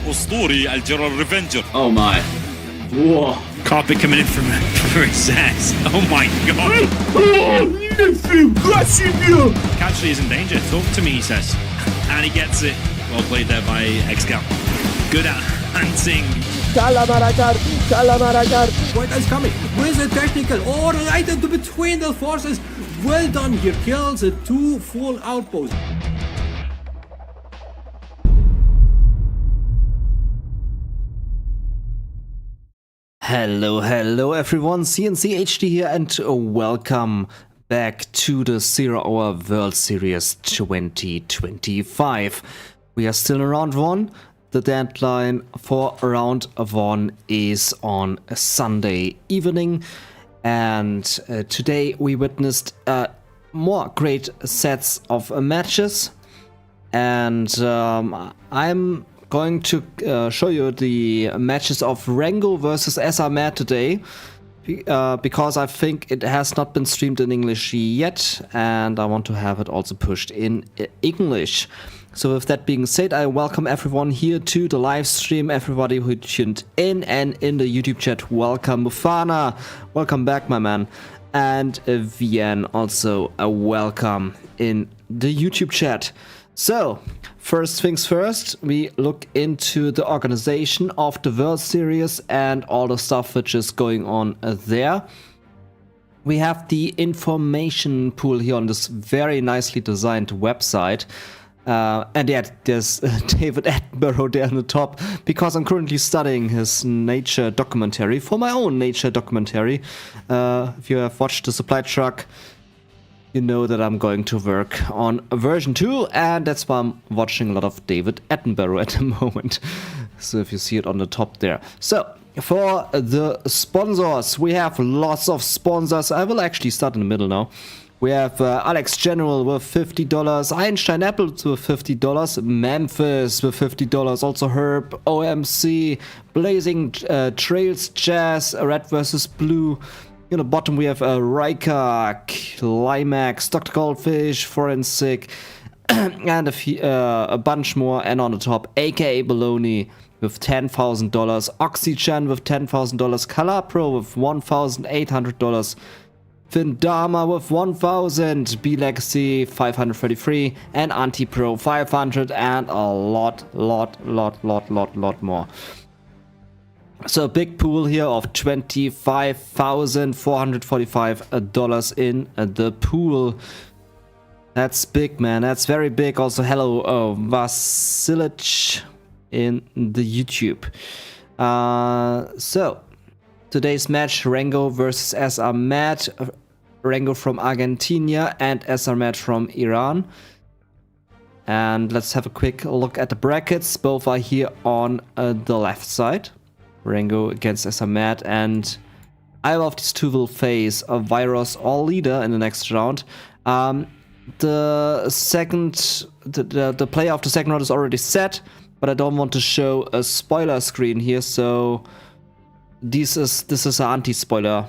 الأسطوري الجرار ريفنجر. Oh my. Whoa. Carpet coming in from his ass. Oh my god. Catchley is in danger. Talk to me, he says. And he gets it. Well played there by Excal. Good at hunting. What is coming? Where's the technical? Oh, right into between the forces. Well done here. Kills a 2 full outposts. Hello everyone, cncHD here and welcome back to the 0 Hour World Series 2025. We are still in round 1. The deadline for round 1 is on Sunday evening, and today we witnessed more great sets of matches, and I'm going to show you the matches of ReNgO versus SRMad today, because I think it has not been streamed in English yet, and I want to have it also pushed in English. So with that being said, I welcome everyone here to the live stream, everybody who tuned in, and in the YouTube chat, welcome Mufana, welcome back my man, and Vian also a welcome in the YouTube chat. So, first things first, we look into the organization of the World Series and all the stuff which is going on there. We have the information pool here on this very nicely designed website. And yeah, there's David Attenborough there on the top, because I'm currently studying his nature documentary for my own nature documentary. If you have watched The Supply Truck, you know that I'm going to work on version 2, and that's why I'm watching a lot of David Attenborough at the moment. So if you see it on the top there. So for the sponsors, we have lots of sponsors. I will actually start in the middle now. We have Alex General with $50, Einstein Apples with $50, Memphis with $50, also Herb, OMC, Blazing Trails Jazz, Red vs Blue. On the bottom we have Rika, Climax, Dr. Goldfish, Forensic, and a bunch more. And on the top, aka Baloney with $10,000, Oxygen with $10,000, Calapro with $1,800, Findama with $1,000, B-Legacy $533, and Antipro $500, and a lot more. So a big pool here of $25,445 in the pool. That's big, man. That's very big. Also, hello, Vasilich in the YouTube. So, today's match, ReNgO versus SRMad. ReNgO from Argentina and SRMad from Iran. And let's have a quick look at the brackets. Both are here on the left side. ReNgO against SRMad, and either of these two will face a Virus or Leader in the next round. The play of the second round is already set, but I don't want to show a spoiler screen here, so this is an anti-spoiler.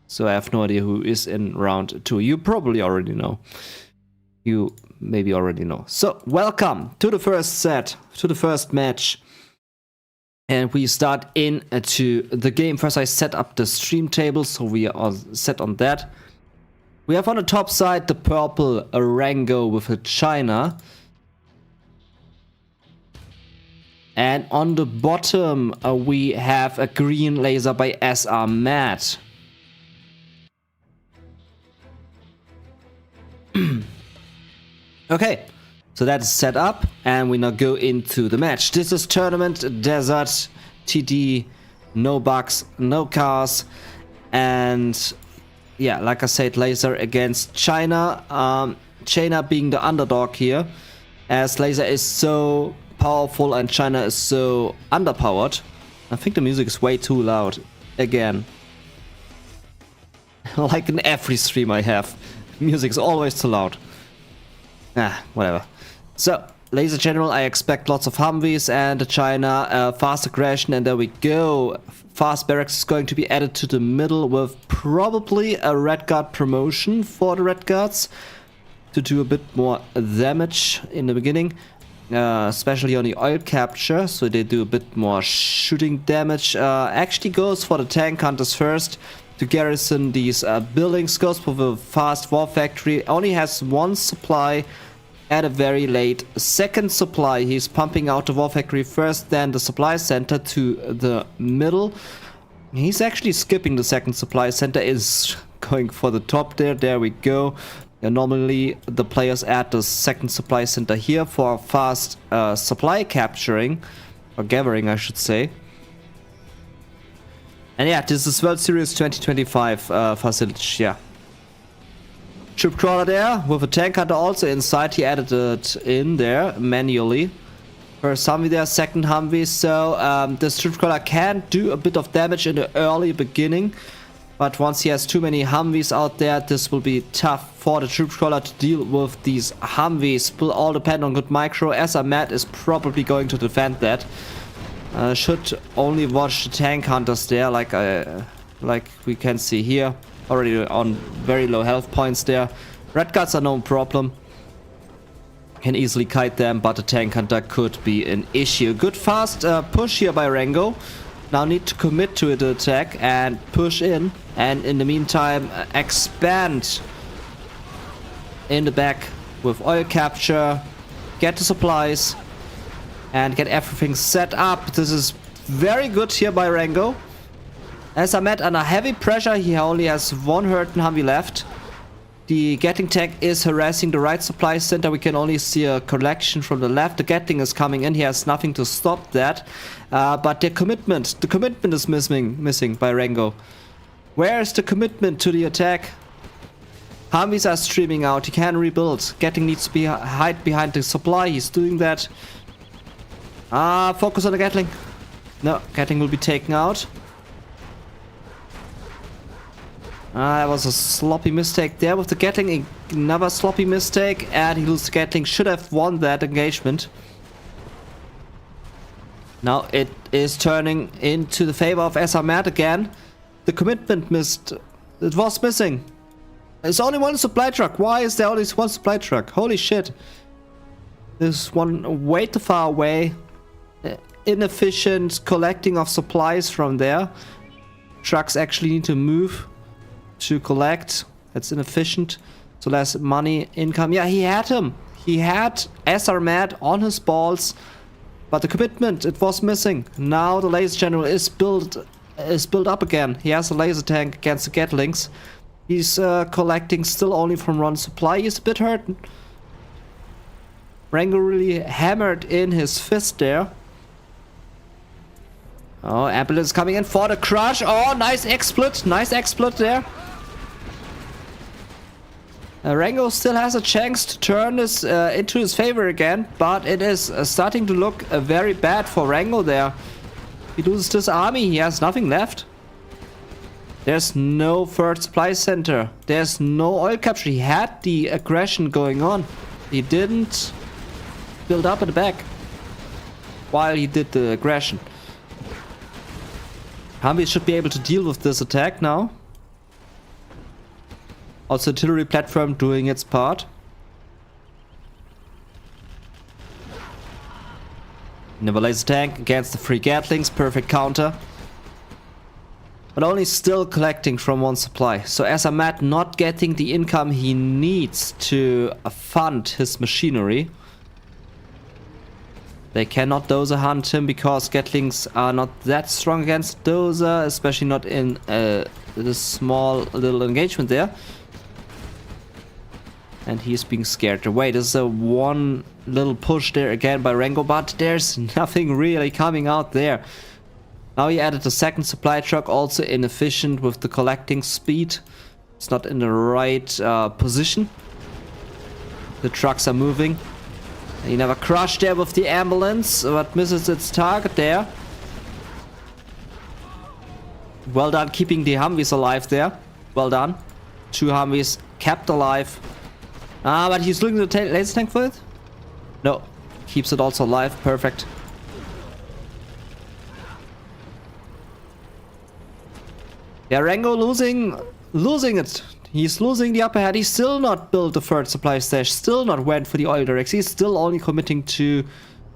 So I have no idea who is in round 2. You probably already know. You maybe already know. So welcome to the first set, to the first match. And we start into the game. First I set up the stream table, so we are set on that. We have on the top side the purple ReNgO with a China. And on the bottom we have a green laser by SRMad. Okay. So that's set up, and we now go into the match. This is Tournament Desert TD, no bugs, no cars, and yeah, like I said, Laser against China. China being the underdog here, as Laser is so powerful and China is so underpowered. I think the music is way too loud again. Like in every stream I have, music is always too loud. Whatever. So, Laser General, I expect lots of Humvees, and China, fast aggression, and there we go. Fast barracks is going to be added to the middle with probably a Red Guard promotion for the Red Guards to do a bit more damage in the beginning. especially on the oil capture, so they do a bit more shooting damage. Actually goes for the tank hunters first to garrison these buildings. Goes for the fast war factory. Only has one supply at a very late second supply. He's pumping out the war factory first, then the supply center to the middle. He's actually skipping the second supply center, is going for the top there. There we go. Normally the players add the second supply center here for fast supply capturing, or gathering I should say. And yeah, this is World Series 2025 facility, yeah. Ship crawler there with a tank hunter also inside. He added it in there manually. First Humvee there, second Humvee. So the ship crawler can do a bit of damage in the early beginning. But once he has too many Humvees out there, this will be tough for the troop crawler to deal with these Humvees. Will all depend on good micro. Matt is probably going to defend that. Should only watch the tank hunters there, like we can see here. Already on very low health points there. Red guards are no problem. Can easily kite them, but the tank hunter could be an issue. Good fast push here by ReNgO. Now need to commit to the attack and push in, and in the meantime expand in the back with oil capture, get the supplies and get everything set up. This is very good here by ReNgO. As I met under heavy pressure, he only has one Hurton Humvee left. The Gatling tank is harassing the right supply center. We can only see a collection from the left. The Gatling is coming in. He has nothing to stop that. But the commitment is missing by ReNgO. Where is the commitment to the attack? Humvees are streaming out. He can rebuild. Gatling needs to be hide behind the supply. He's doing that. Focus on the Gatling. No, Gatling will be taken out. That was a sloppy mistake there with the Gatling. Another sloppy mistake, and he loses the Gatling. Should have won that engagement. Now it is turning into the favor of Matt again. The commitment missed. It was missing. There's only one supply truck. Why is there only one supply truck? Holy shit. This one way too far away. Inefficient collecting of supplies from there. Trucks actually need to move to collect. That's inefficient. So less money income. Yeah, he had him. He had Matt on his balls. But the commitment, it was missing. Now the laser general is built up again. He has a laser tank against the Gatlings. He's collecting still only from one supply. He's a bit hurt. ReNgO really hammered in his fist there. Oh, ambulance coming in for the crush. Oh, nice exploit. Nice exploit there. ReNgO still has a chance to turn this into his favor again, but it is starting to look very bad for ReNgO there. He loses this army, he has nothing left. There's no third supply center. There's no oil capture. He had the aggression going on. He didn't build up at the back while he did the aggression. Humvee should be able to deal with this attack now. Also, artillery platform doing its part. Never laser tank against the three Gatlings. Perfect counter. But only still collecting from one supply. So Matt not getting the income he needs to fund his machinery. They cannot dozer hunt him because Gatlings are not that strong against dozer, especially not in this small little engagement there. And he's being scared away. There's a one little push there again by ReNgO, but there's nothing really coming out there. Now he added a second supply truck, also inefficient with the collecting speed. It's not in the right position. The trucks are moving. He never crushed there with the ambulance, but misses its target there. Well done keeping the Humvees alive there. Well done. 2 Humvees kept alive. But he's looking at the laser tank for it? No. Keeps it also alive. Perfect. Yeah, ReNgO losing it. He's losing the upper hand. He's still not built the third supply stash. Still not went for the oil directs. He's still only committing to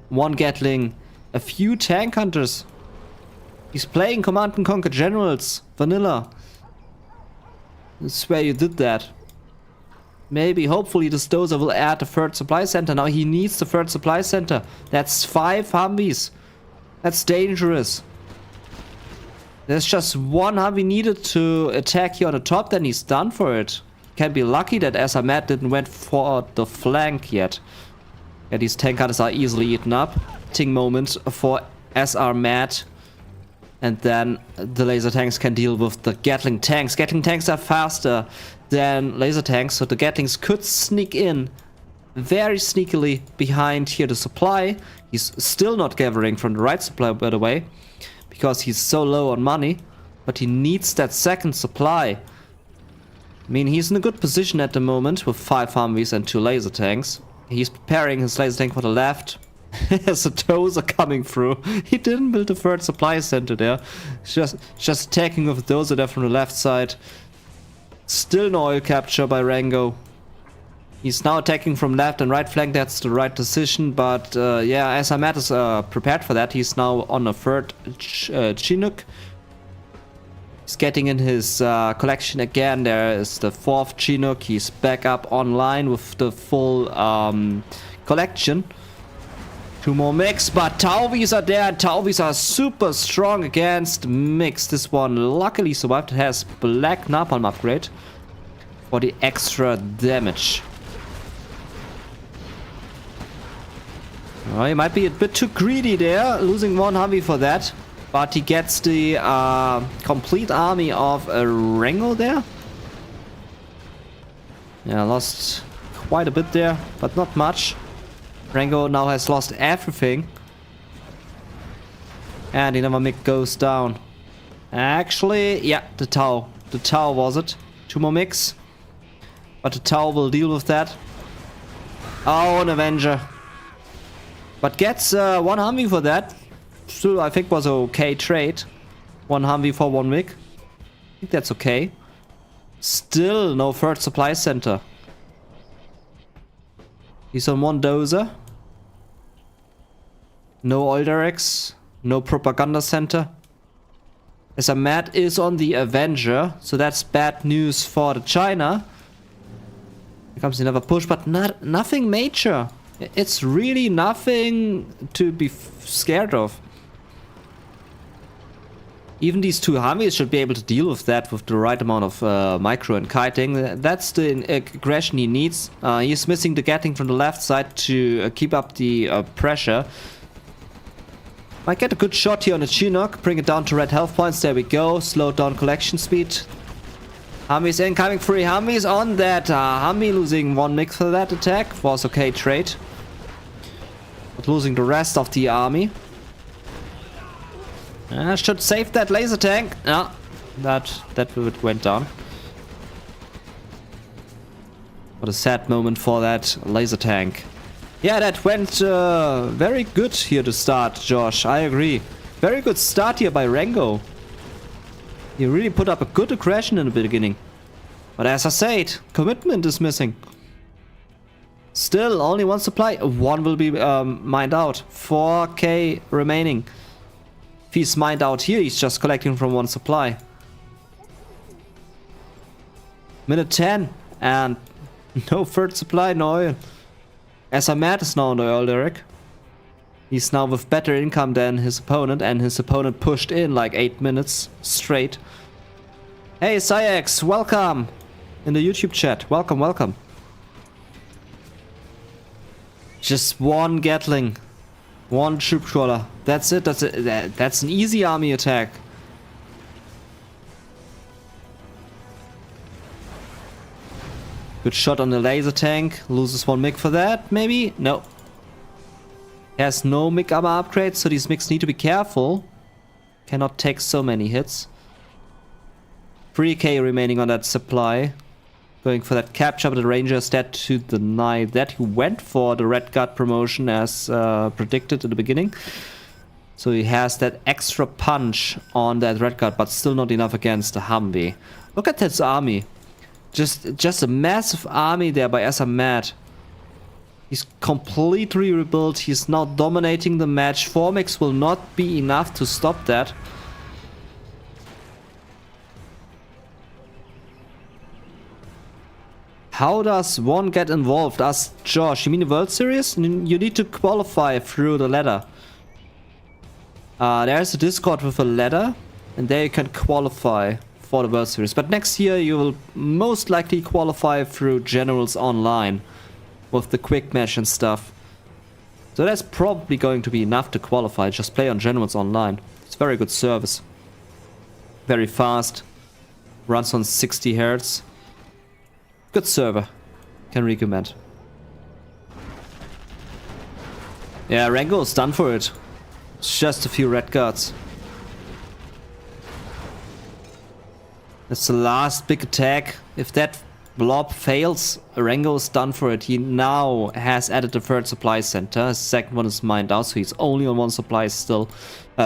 one Gatling, a few tank hunters. He's playing Command and Conquer Generals. Vanilla. I swear you did that. Maybe, hopefully, this dozer will add the third supply center. Now he needs the third supply center. That's 5 Humvees. That's dangerous. There's just one Humvee needed to attack here on the top, then he's done for it. Can be lucky that SR Matt didn't went for the flank yet. Yeah, these tank hunters are easily eaten up. Ting moment for SR Matt. And then the laser tanks can deal with the Gatling tanks. Gatling tanks are faster than laser tanks, so the Gatlings could sneak in very sneakily behind here the supply. He's still not gathering from the right supply, by the way, because he's so low on money, but he needs that second supply. I mean, he's in a good position at the moment with 5 Humvees and 2 laser tanks. He's preparing his laser tank for the left. There's a dozer coming through. He didn't build a third supply center there. Just attacking with the dozer there from the left side. Still no oil capture by ReNgO. He's now attacking from left and right flank. That's the right decision. But yeah, SR Matt is prepared for that. He's now on a third Chinook. He's getting in his collection again. There is the 4th Chinook. He's back up online with the full collection. 2 more mix, but Tauvis are there, and Tauvis are super strong against mix. This one luckily survived. It has black napalm upgrade for the extra damage. He might be a bit too greedy there, losing 1 Humvee for that. But he gets the complete army of ReNgO there. Yeah, lost quite a bit there, but not much. ReNgO now has lost everything. And the Mick goes down. Actually, yeah, the Tau. The Tau was it. 2 more mix. But the Tau will deal with that. Oh, an Avenger. But gets 1 Humvee for that. Still, I think was an okay trade. 1 Humvee for 1 Mick. I think that's okay. Still no third supply center. He's on 1 dozer. No oil directs. No propaganda center. SR Matt is on the Avenger. So that's bad news for the China. Here comes another push, but nothing major. It's really nothing to be scared of. Even these 2 Humvees should be able to deal with that with the right amount of micro and kiting. That's the aggression he needs. He's missing the Gatling from the left side to keep up the pressure. Might get a good shot here on the Chinook. Bring it down to red health points. There we go. Slow down collection speed. Humvees incoming. 3 Humvees on that. Humvee losing 1 mix for that attack. Was okay trade. But losing the rest of the army. Should save that laser tank. No, that went down. What a sad moment for that laser tank. Yeah, that went very good here to start, Josh. I agree. Very good start here by ReNgO. He really put up a good aggression in the beginning. But as I said, commitment is missing. Still, only 1 supply. 1 will be mined out. 4k remaining. If he's mined out here, he's just collecting from 1 supply. Minute 10. And no third supply, no oil. SR Matt is now on the oil derrick. He's now with better income than his opponent, and his opponent pushed in like 8 minutes straight. Hey Cyax, welcome in the YouTube chat. Welcome, welcome. Just 1 Gatling. 1 troop crawler. That's it. That's an easy army attack. Good shot on the laser tank. Loses 1 MiG for that, maybe? No. Has no MiG armor upgrades, so these MiGs need to be careful. Cannot take so many hits. 3k remaining on that supply. Going for that capture, but the Ranger is dead to deny that. He went for the Red Guard promotion as predicted in the beginning. So he has that extra punch on that Red Guard, but still not enough against the Humvee. Look at this army. Just a massive army there by Asamat. He's completely rebuilt. He's now dominating the match. 4 mix will not be enough to stop that. How does one get involved? Asked Josh. You mean the World Series? You need to qualify through the ladder. There's a Discord with a ladder, and there you can qualify for the World Series. But next year you will most likely qualify through Generals Online with the quick match and stuff. So that's probably going to be enough to qualify. Just play on Generals Online. It's very good service. Very fast. Runs on 60 Hz. Good server. Can recommend. Yeah, ReNgO is done for it. It's just a few red guards. That's the last big attack. If that blob fails, ReNgO is done for it. He now has added the 3rd supply center. His 2nd one is mined out, so he's only on 1 supply still.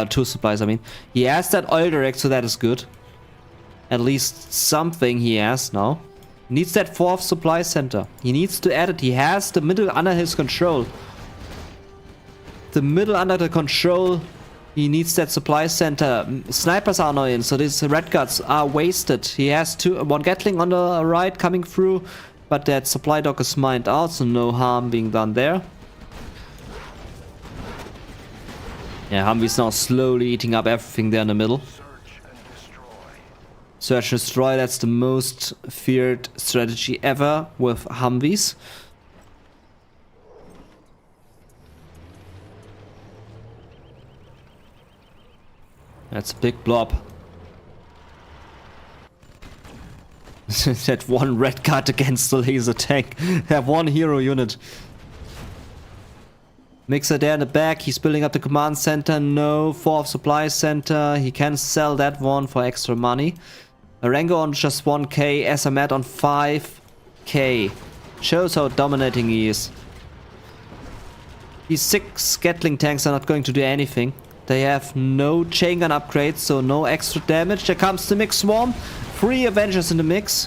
2 supplies, I mean. He has that oil direct, so that is good. At least something he has now. Needs that 4th supply center. He needs to add it. He has the middle under his control. The middle under the control. He needs that supply center. Snipers are annoying, so these red guards are wasted. He has 1 Gatling on the right coming through, but that supply dock is mined out, so no harm being done there. Yeah, Humvee's now slowly eating up everything there in the middle. Search and destroy, that's the most feared strategy ever with Humvees. That's a big blob. That 1 red card against the laser tank. Have 1 hero unit. Mixer there in the back. He's building up the command center. No 4th supply center. He can sell that one for extra money. ReNgO on just 1k. Asamat on 5k. Shows how dominating he is. These 6 Gatling tanks are not going to do anything. They have no chain gun upgrades, so no extra damage. There comes the mix swarm. 3 Avengers in the mix.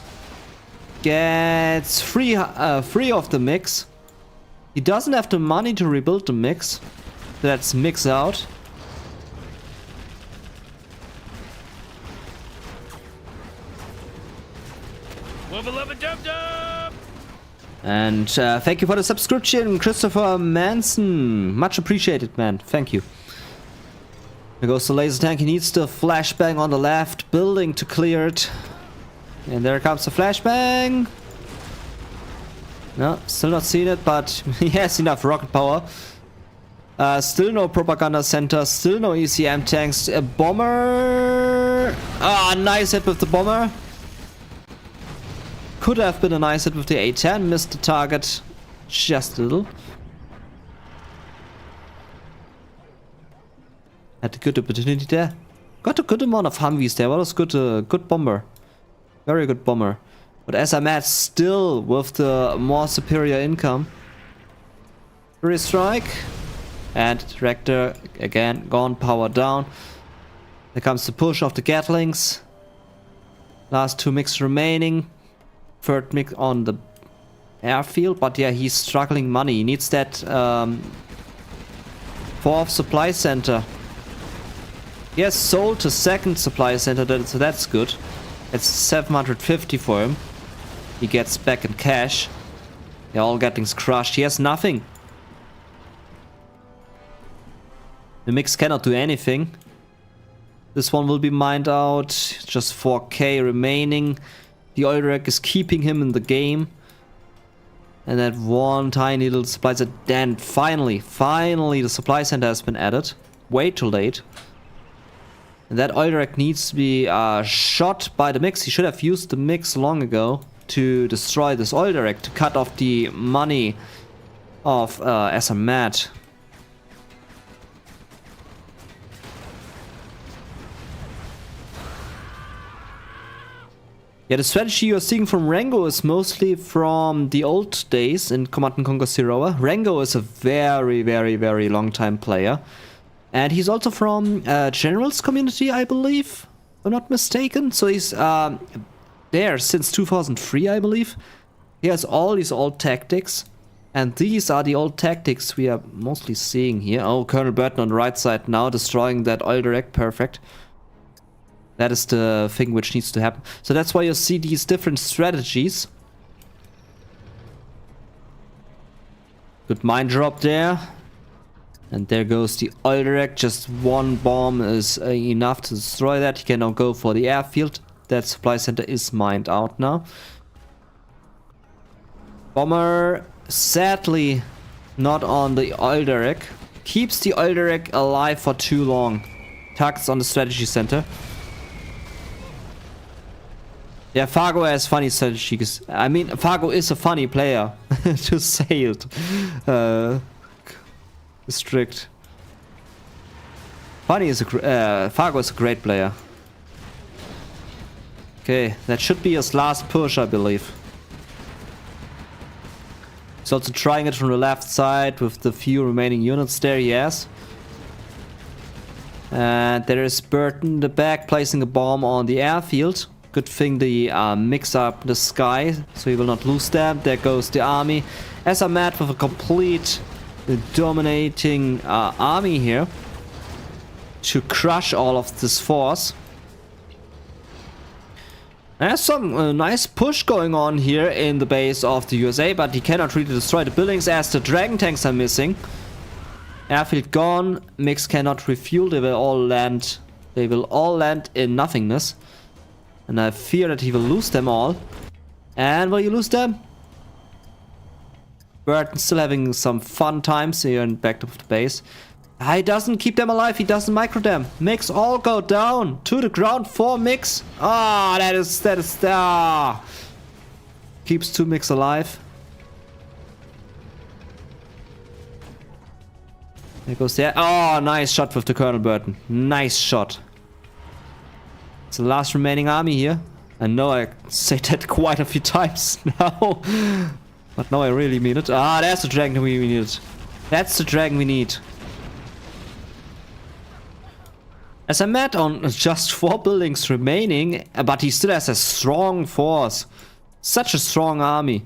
Gets free of the mix. He doesn't have the money to rebuild the mix. Let's mix out. And thank you for the subscription, Christopher Manson. Much appreciated, man. Thank you. There goes the laser tank. He needs the flashbang on the left building to clear it. And there comes the flashbang. No, still not seen it, but he has enough rocket power. Still no propaganda center. Still no ECM tanks. A bomber. Ah, nice hit with the bomber. Could have been a nice hit with the A10. Missed the target just a little. Had a good opportunity there. Got a good amount of Humvees there. What was good? Good bomber. Very good bomber. But Asamat still with the more superior income. Free strike. And Rector again gone, power down. There comes the push of the Gatlings. Last 2 mix remaining. 3rd mix on the airfield. But yeah, he's struggling money. He needs that 4th supply center. He has sold the 2nd supply center, so that's good. It's 750 for him. He gets back in cash. They're all getting crushed. He has nothing. The mix cannot do anything. This one will be mined out. Just 4k remaining. The oil rack is keeping him in the game. And that 1 tiny little supply center. Then finally the supply center has been added. Way too late. And that oil rack needs to be shot by the mix. He should have used the mix long ago to destroy this oil rack, to cut off the money of Asamat. Yeah, the strategy you're seeing from ReNgO is mostly from the old days in Command & Conquer Zeroa. ReNgO is a very, very, very long time player. And he's also from General's community, I believe, if I'm not mistaken. So he's there since 2003, I believe. He has all these old tactics. And these are the old tactics we are mostly seeing here. Oh, Colonel Burton on the right side now, destroying that oil direct. Perfect. That is the thing which needs to happen. So that's why you see these different strategies. Good mine drop there. And there goes the oil direct. Just one bomb is enough to destroy that. He can now go for the airfield. That supply center is mined out now. Bomber, sadly, not on the oil direct. Keeps the oil direct alive for too long. Targets on the strategy center. Yeah, Fargo has funny strategies. I mean, Fargo is a funny player, to say it strict. Fargo is a great player. Okay, that should be his last push, I believe. He's also trying it from the left side with the few remaining units there, yes. And there is Burton in the back placing a bomb on the airfield. Good thing the mix up the sky, so he will not lose them. There goes the army. As I'm mad with a complete dominating army here to crush all of this force. There's some nice push going on here in the base of the USA, but he cannot really destroy the buildings as the Dragon tanks are missing. Airfield gone. Mix cannot refuel. They will all land. They will all land in nothingness. And I fear that he will lose them all. And will you lose them? Burton's still having some fun times here in back of the base. He doesn't keep them alive. He doesn't micro them. Mix all go down to the ground for Mix. Ah, that is keeps 2 Mix alive. There goes there. Oh, nice shot with the Colonel Burton. Nice shot. It's the last remaining army here. I know I said that quite a few times now. But now I really mean it. Ah, that's the dragon we need. That's the dragon we need. As I'm at on just 4 buildings remaining, but he still has a strong force. Such a strong army.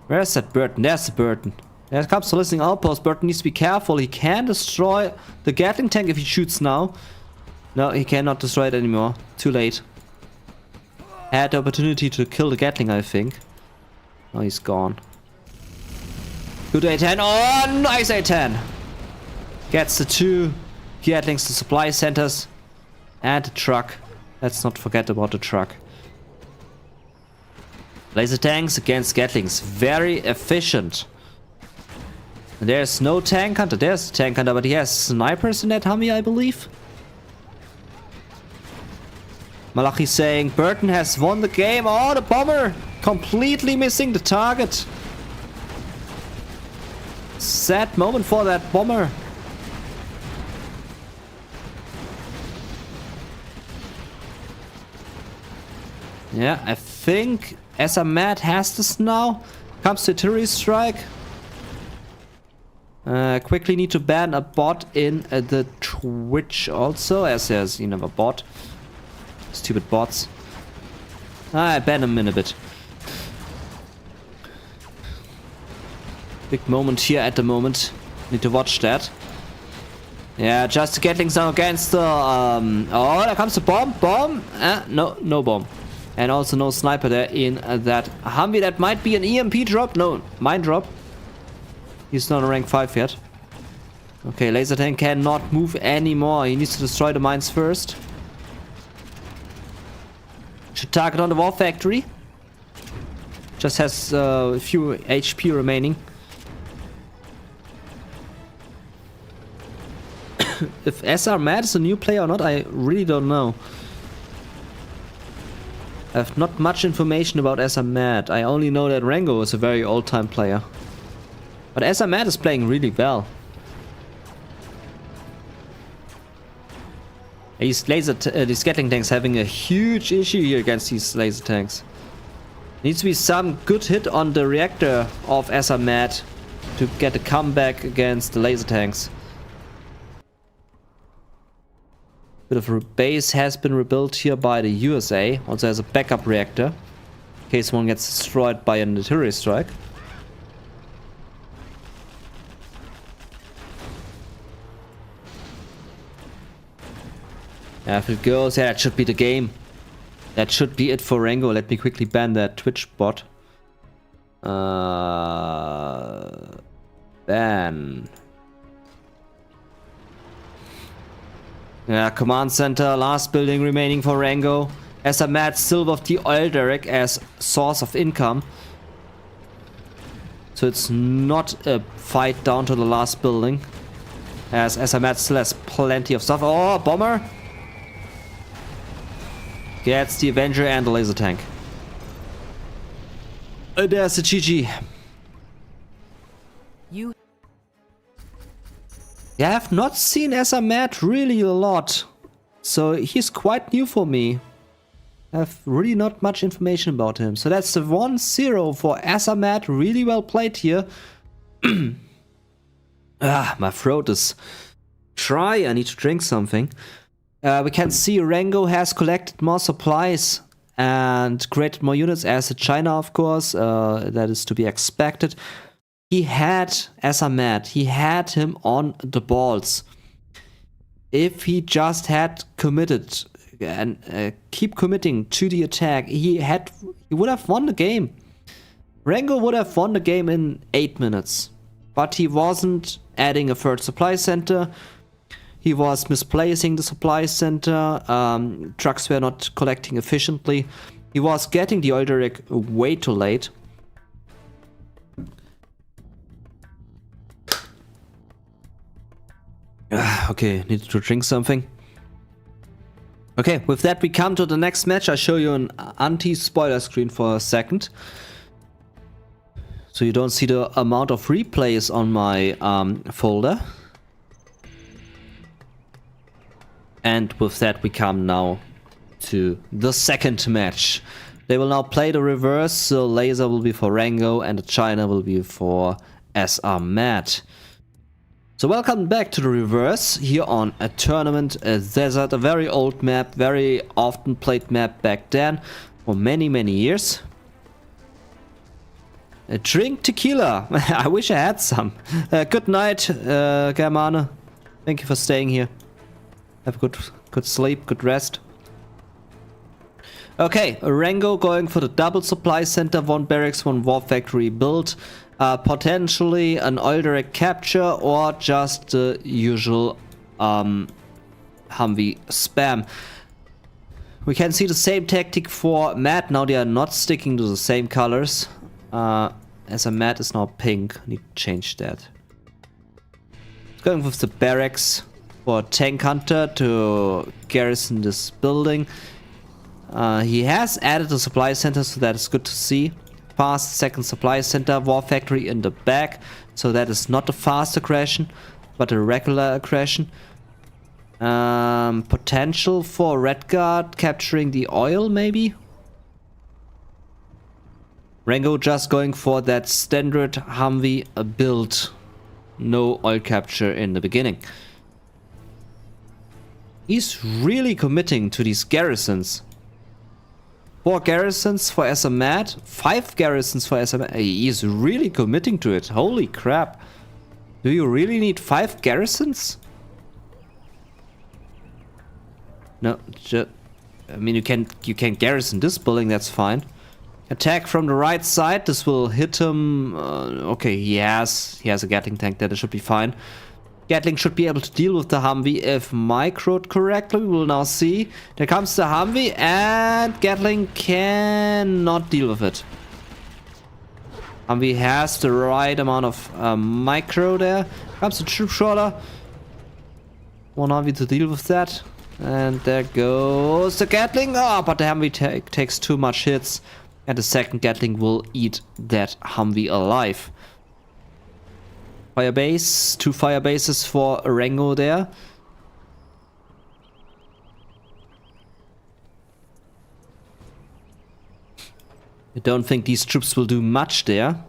Where's that Burton? There's the Burton. There comes the listening outpost. Burton needs to be careful. He can destroy the Gatling tank if he shoots now. No, he cannot destroy it anymore. Too late. Had the opportunity to kill the Gatling, I think. Oh, he's gone. Good A10. Oh, nice A10. Gets the 2 Gatlings, the supply centers, and the truck. Let's not forget about the truck. Laser tanks against Gatlings. Very efficient. And there's no tank hunter. There's a tank hunter, but he has snipers in that Humvee, I believe. Malachi saying Burton has won the game. Oh, the bomber completely missing the target. Sad moment for that bomber. Yeah, I think Mad has this now. Comes to artillery strike. Quickly need to ban a bot in the Twitch also, as there's a bot. Stupid bots. I ban him in a bit. Big moment here at the moment. Need to watch that. Yeah, just the Gatlings now against the... oh, there comes the bomb. Bomb. No bomb. And also no sniper there in that Humvee. That might be an EMP drop. No, mine drop. He's not a rank 5 yet. Okay, laser tank cannot move anymore. He needs to destroy the mines first. Should target on the war factory. Just has a few HP remaining. If SR Mad is a new player or not, I really don't know. I have not much information about SR Mad. I only know that ReNgO is a very old-time player. But SR Mad is playing really well. These Gatling tanks having a huge issue here against these laser tanks. Needs to be some good hit on the reactor of SR Mad to get a comeback against the laser tanks. Bit of a base has been rebuilt here by the USA. Also has a backup reactor in case one gets destroyed by an artillery strike. Yeah, if it goes, yeah, that should be the game. That should be it for ReNgO. Let me quickly ban that Twitch bot. Ban. Yeah, command center, last building remaining for ReNgO. As a mad still with the oil derrick as source of income. So it's not a fight down to the last building. As Mad still has plenty of stuff. Oh, bomber! Gets the Avenger and the laser tank. There's the GG. Yeah, I have not seen Mad really a lot. So he's quite new for me. I have really not much information about him. So that's the 1-0 for Mad. Really well played here. My throat is dry. I need to drink something. We can see ReNgO has collected more supplies and created more units as China, of course. That is to be expected. He had Mad. He had him on the balls. If he just had committed and keep committing to the attack, he would have won the game. ReNgO would have won the game in 8 minutes. But he wasn't adding a third supply center. He was misplacing the supply center. Trucks were not collecting efficiently. He was getting the oil derrick way too late. Okay, need to drink something. Okay, with that we come to the next match. I'll show you an anti-spoiler screen for a second. So you don't see the amount of replays on my folder. And with that we come now to the second match. They will now play the reverse, so laser will be for ReNgO and the China will be for Mad. So welcome back to the reverse here on a tournament desert, a very old map, very often played map back then for many years. Drink tequila. I wish I had some. Good night, Germane. Thank you for staying here. Have a good sleep, good rest. Okay, ReNgO going for the double supply center, 1 barracks, 1 war factory build. Potentially an oil derrick capture or just the usual Humvee spam. We can see the same tactic for Mad. Now they are not sticking to the same colors. As a Mad is now pink. Need to change that. Going with the barracks for tank hunter to garrison this building. He has added a supply center, so that is good to see. Fast second supply center, war factory in the back, so that is not a fast aggression but a regular aggression. Potential for Red Guard capturing the oil, maybe. ReNgO just going for that standard Humvee build, no oil capture in the beginning. He's really committing to these garrisons. 4 garrisons for Mad, 5 garrisons for Mad. He's really committing to it. Holy crap. Do you really need 5 garrisons? No, I mean you can garrison this building, that's fine. Attack from the right side, this will hit him. Okay, he has a Gatling tank there, that should be fine. Gatling should be able to deal with the Humvee if microed correctly. We will now see. There comes the Humvee and Gatling cannot deal with it. Humvee has the right amount of micro there. Comes the troop trawler. One Humvee to deal with that. And there goes the Gatling. Oh, but the Humvee takes too much hits. And the second Gatling will eat that Humvee alive. Firebase, 2 firebases for ReNgO there. I don't think these troops will do much there.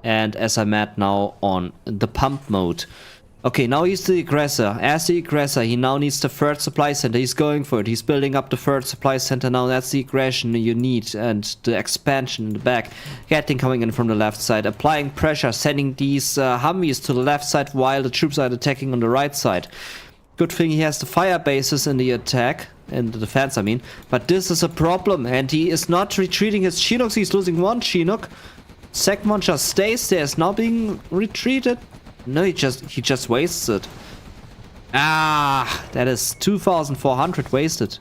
And as I'm at now on the pump mode. Okay, now he's the aggressor. As the aggressor, he now needs the third supply center. He's going for it. He's building up the third supply center now. That's the aggression you need and the expansion in the back. Gatling coming in from the left side. Applying pressure, sending these Humvees to the left side while the troops are attacking on the right side. Good thing he has the fire bases in the attack. In the defense, I mean. But this is a problem. And he is not retreating his Chinooks. He's losing one Chinook. Second one just stays there. It's now being retreated. No, he just wastes it. Ah, that is 2,400 wasted.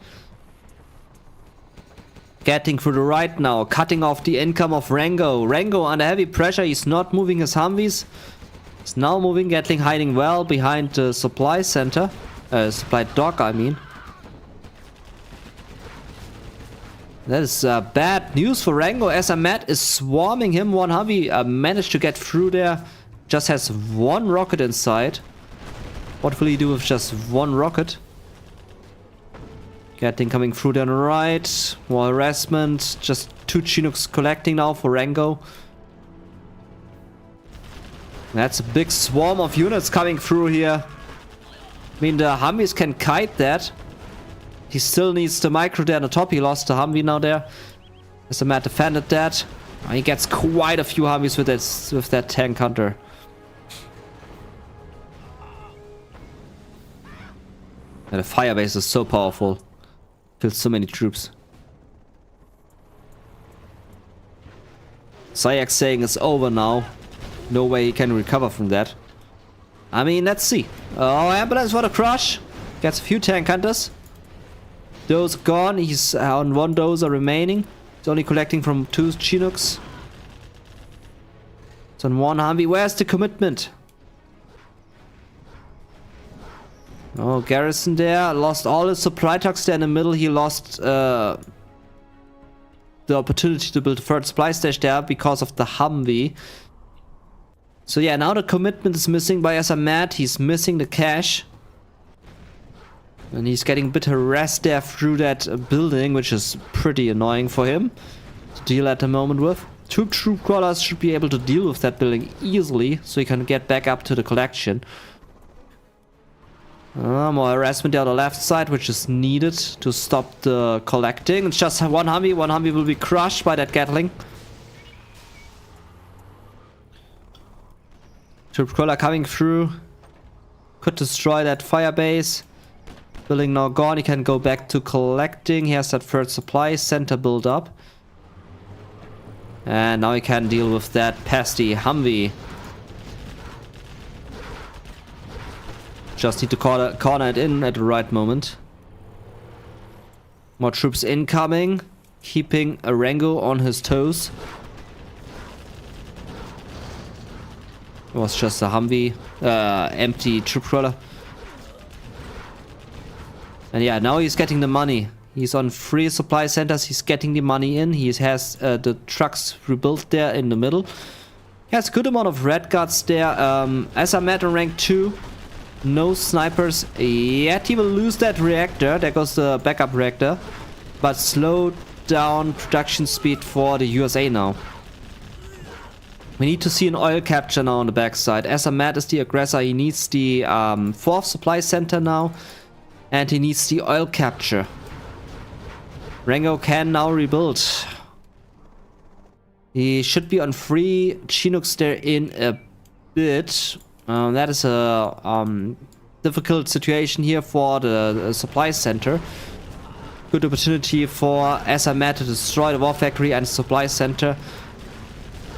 Getting through the right now, cutting off the income of ReNgO. ReNgO under heavy pressure, he's not moving his Humvees. He's now moving, Gatling hiding well behind the supply center. Supply dock, I mean. That is bad news for ReNgO as Ahmed is swarming him. One Humvee managed to get through there. Just has one rocket inside. What will he do with just one rocket? Getting coming through down the right. More harassment. Just 2 Chinooks collecting now for ReNgO. That's a big swarm of units coming through here. I mean, the Humvees can kite that. He still needs the micro there on the top. He lost the Humvee now there. As the Matt defended that. He gets quite a few Humvees with that tank hunter. And the fire base is so powerful. Kills so many troops. Sayak saying it's over now. No way he can recover from that. I mean, let's see. Oh, ambulance for the crush. Gets a few tank hunters. Those gone. He's on 1 dozer remaining. He's only collecting from 2 Chinooks. It's on 1 Humvee. Where's the commitment? Oh, garrison there. Lost all his supply trucks there in the middle. He lost the opportunity to build a third supply stage there because of the Humvee. So yeah, now the commitment is missing by Ahmed. He's missing the cash. And he's getting a bit harassed there through that building, which is pretty annoying for him to deal at the moment with. Troop crawlers should be able to deal with that building easily, so he can get back up to the collection. More harassment there on the left side, which is needed to stop the collecting. It's just 1 Humvee. 1 Humvee will be crushed by that Gatling. Troop crawler coming through. Could destroy that fire base. Building now gone. He can go back to collecting. He has that third supply center built up. And now he can deal with that pesty Humvee. Just need to corner it in at the right moment. More troops incoming. Keeping a ReNgO on his toes. It was just a Humvee. Empty troop crawler. And yeah, now he's getting the money. He's on 3 supply centers. He's getting the money in. He has the trucks rebuilt there in the middle. He has a good amount of red guards there. As I'm at rank 2. No snipers yet. He will lose that reactor. There goes the backup reactor. But slow down production speed for the USA now. We need to see an oil capture now on the backside. As Ahmed is the aggressor, he needs the 4th supply center now. And he needs the oil capture. ReNgO can now rebuild. He should be on 3 Chinooks there in a bit. That is a difficult situation here for the supply center. Good opportunity for Ahmed to destroy the war factory and supply center.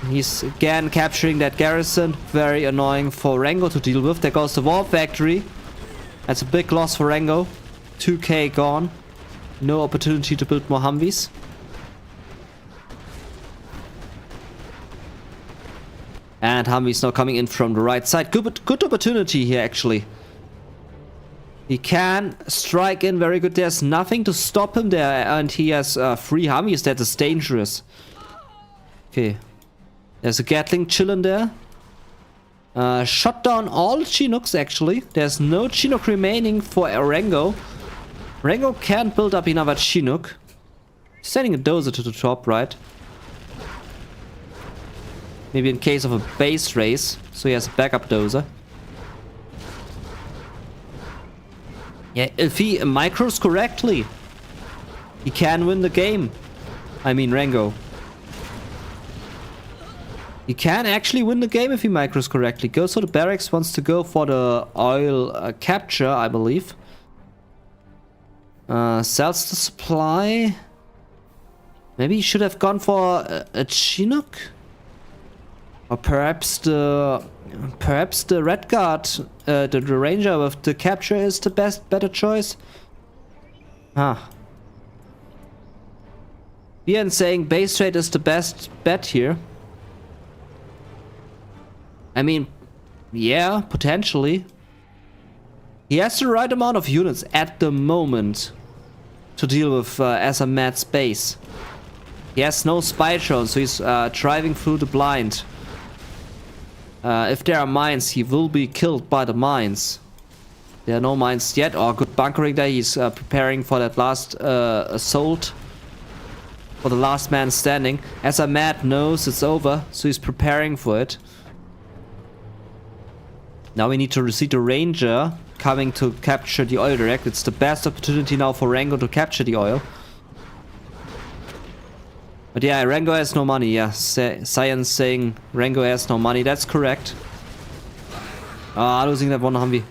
He's again capturing that garrison. Very annoying for ReNgO to deal with. There goes the war factory. That's a big loss for ReNgO. 2k gone. No opportunity to build more Humvees. And Humvees now coming in from the right side. Good opportunity here, actually. He can strike in very good. There's nothing to stop him there. And he has 3 Humvees. That is dangerous. Okay. There's a Gatling chilling there. Shot down all Chinooks, actually. There's no Chinook remaining for ReNgO. ReNgO can't build up another Chinook. Sending a dozer to the top, right? Maybe in case of a base race. So he has a backup dozer. Yeah, if he micros correctly, he can win the game. I mean, ReNgO. He can actually win the game if he micros correctly. Goes for the barracks, wants to go for the oil capture, I believe. Sells the supply. Maybe he should have gone for a Chinook? Or perhaps the Red Guard, the Ranger with the capture is the better choice? Huh. Ian saying base trade is the best bet here. I mean, yeah, potentially. He has the right amount of units at the moment to deal with as a mad space. He has no spy drone, so he's driving through the blind. If there are mines, he will be killed by the mines. There are no mines yet. Oh, good bunkering there. He's preparing for that last assault. For the last man standing. As a mad knows it's over, so he's preparing for it. Now we need to see the Ranger coming to capture the oil direct. It's the best opportunity now for ReNgO to capture the oil. But yeah, ReNgO has no money. Yeah, Science saying ReNgO has no money. That's correct. Losing that one Humvee.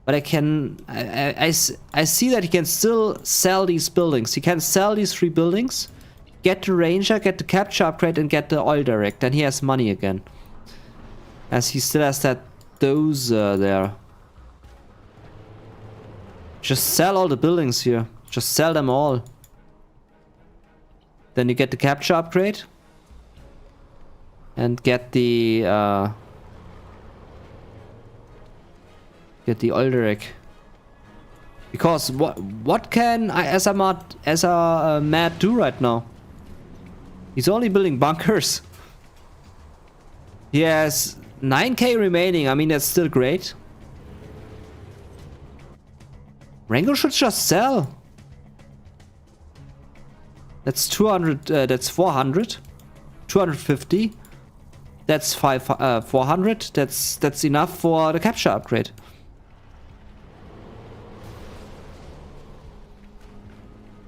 But I see that he can still sell these buildings. He can sell these 3 buildings, get the Ranger, get the capture upgrade, and get the oil direct. Then he has money again. As he still has that dozer there. Just sell all the buildings here. Just sell them all. Then you get the capture upgrade. And get the oil direct. Because what can I as a mad do right now? He's only building bunkers. He has 9k remaining. I mean, that's still great. ReNgO should just sell. That's 200, that's 400. 250. That's 400. That's enough for the capture upgrade.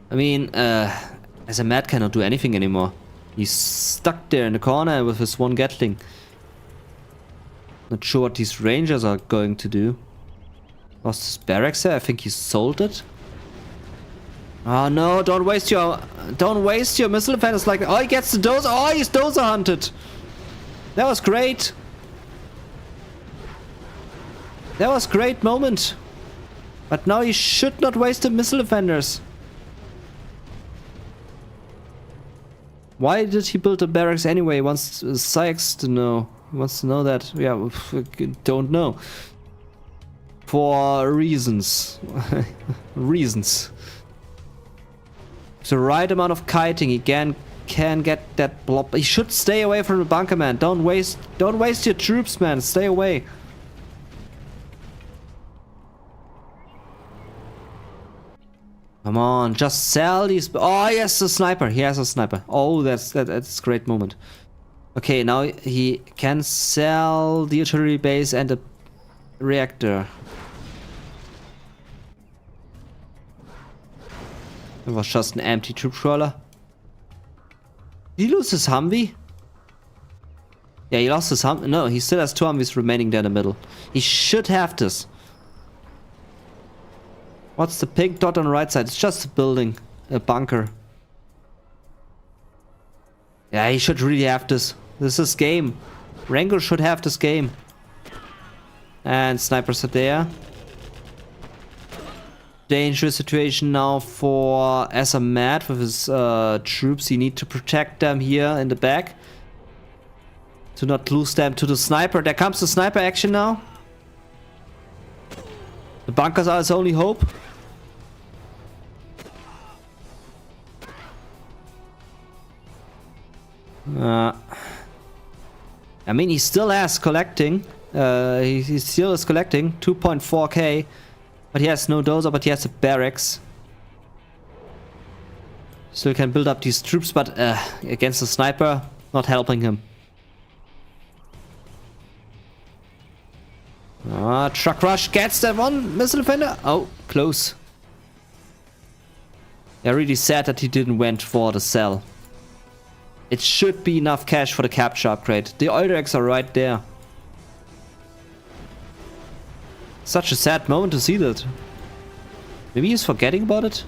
I mean, as a mad cannot do anything anymore. He's stuck there in the corner with his one Gatling. Not sure what these Rangers are going to do. Lost his barracks there. I think he sold it. Oh no! Don't waste your missile defenders like that. Oh, he gets the dozer. Oh, he's dozer hunted. That was great. That was a great moment. But now he should not waste the missile defenders. Why did he build the barracks anyway? He wants Sykes to know. He wants to know that. Yeah, don't know. For reasons. Reasons. The right amount of kiting, he can get that blob. He should stay away from the bunker, man. Don't waste your troops, man. Stay away. Come on, just sell these. Oh, yes, a sniper. He has a sniper. Oh, that's a great moment. Okay, now he can sell the artillery base and the reactor. It was just an empty troop crawler. Did he lose his Humvee? Yeah, he lost his Humvee. No, he still has 2 Humvees remaining there in the middle. He should have this. What's the pink dot on the right side? It's just a building. A bunker. Yeah, he should really have this. This is game. ReNgO should have this game. And snipers are there. Dangerous situation now for Mad with his troops. You need to protect them here in the back. To not lose them to the sniper. There comes the sniper action now. The bunkers are his only hope. I mean, he still has collecting. He still is collecting 2.4k. But he has no dozer, but he has a barracks. Still can build up these troops, but against the sniper, not helping him. Truck rush gets that one missile defender. Oh, close. Yeah, really sad that he didn't went for the sell. It should be enough cash for the capture upgrade. The oil decks are right there. Such a sad moment to see that. Maybe he's forgetting about it?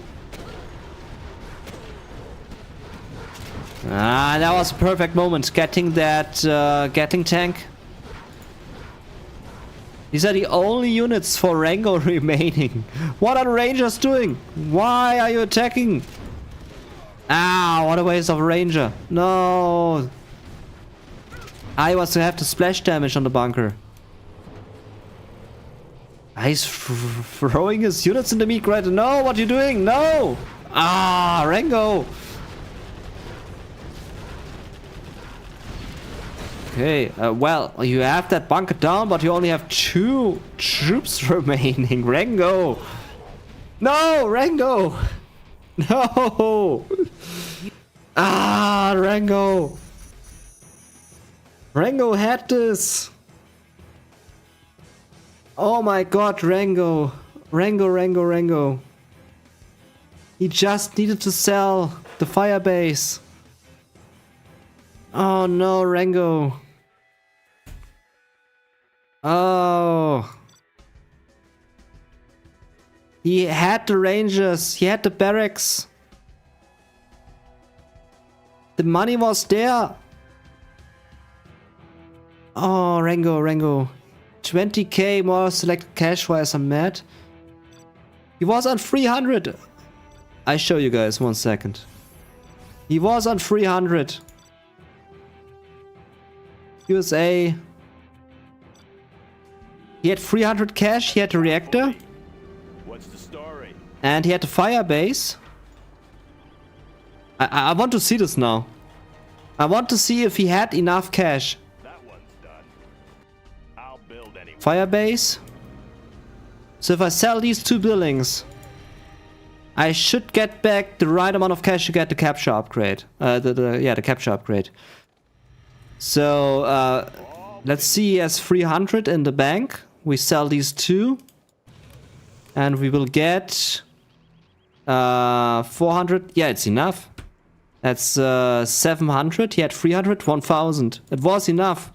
Ah, that was a perfect moment. Getting that Gatling tank. These are the only units for ReNgO remaining. What are the Rangers doing? Why are you attacking? Ah, what a waste of a Ranger. No. I was to have the splash damage on the bunker. He's throwing his units in the meat right. No, what are you doing? No. Ah, ReNgO. Okay, well, you have that bunker down, but you only have 2 troops remaining. ReNgO. No, ReNgO. No. Ah, ReNgO. ReNgO had this. Oh my god, ReNgO. ReNgO. He just needed to sell the firebase. Oh no, ReNgO. Oh. He had the Rangers. He had the barracks. The money was there. Oh, ReNgO. 20k more selected cash. Why am I mad? He was on 300. I show you guys 1 second. He was on 300. USA. He had 300 cash. He had the reactor. What's the story? And he had the fire base. I want to see this now. I want to see if he had enough cash. That one's done. I'll build anyway. Fire base. So if I sell these 2 buildings, I should get back the right amount of cash to get the capture upgrade. The capture upgrade. So let's see. He has 300 in the bank. We sell these 2, and we will get 400. Yeah, it's enough. That's 700. He had 300, 1000. It was enough.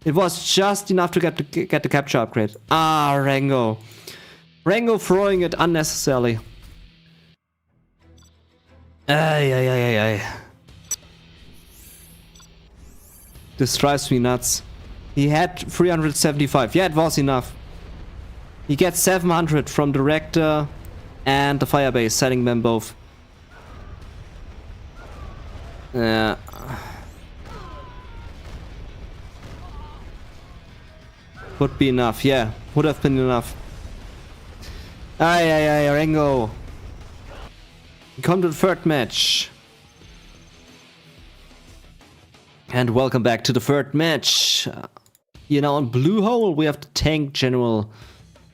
It was just enough to get the capture upgrade. Ah, ReNgO. ReNgO throwing it unnecessarily. Ay. This drives me nuts. He had 375. Yeah, it was enough. He gets 700 from the reactor and the firebase, selling them both. Yeah. Would be enough. Yeah, would have been enough. Ay, ReNgO. We come to the 3rd match. And welcome back to the 3rd match. Here now on Blue Hole we have the tank general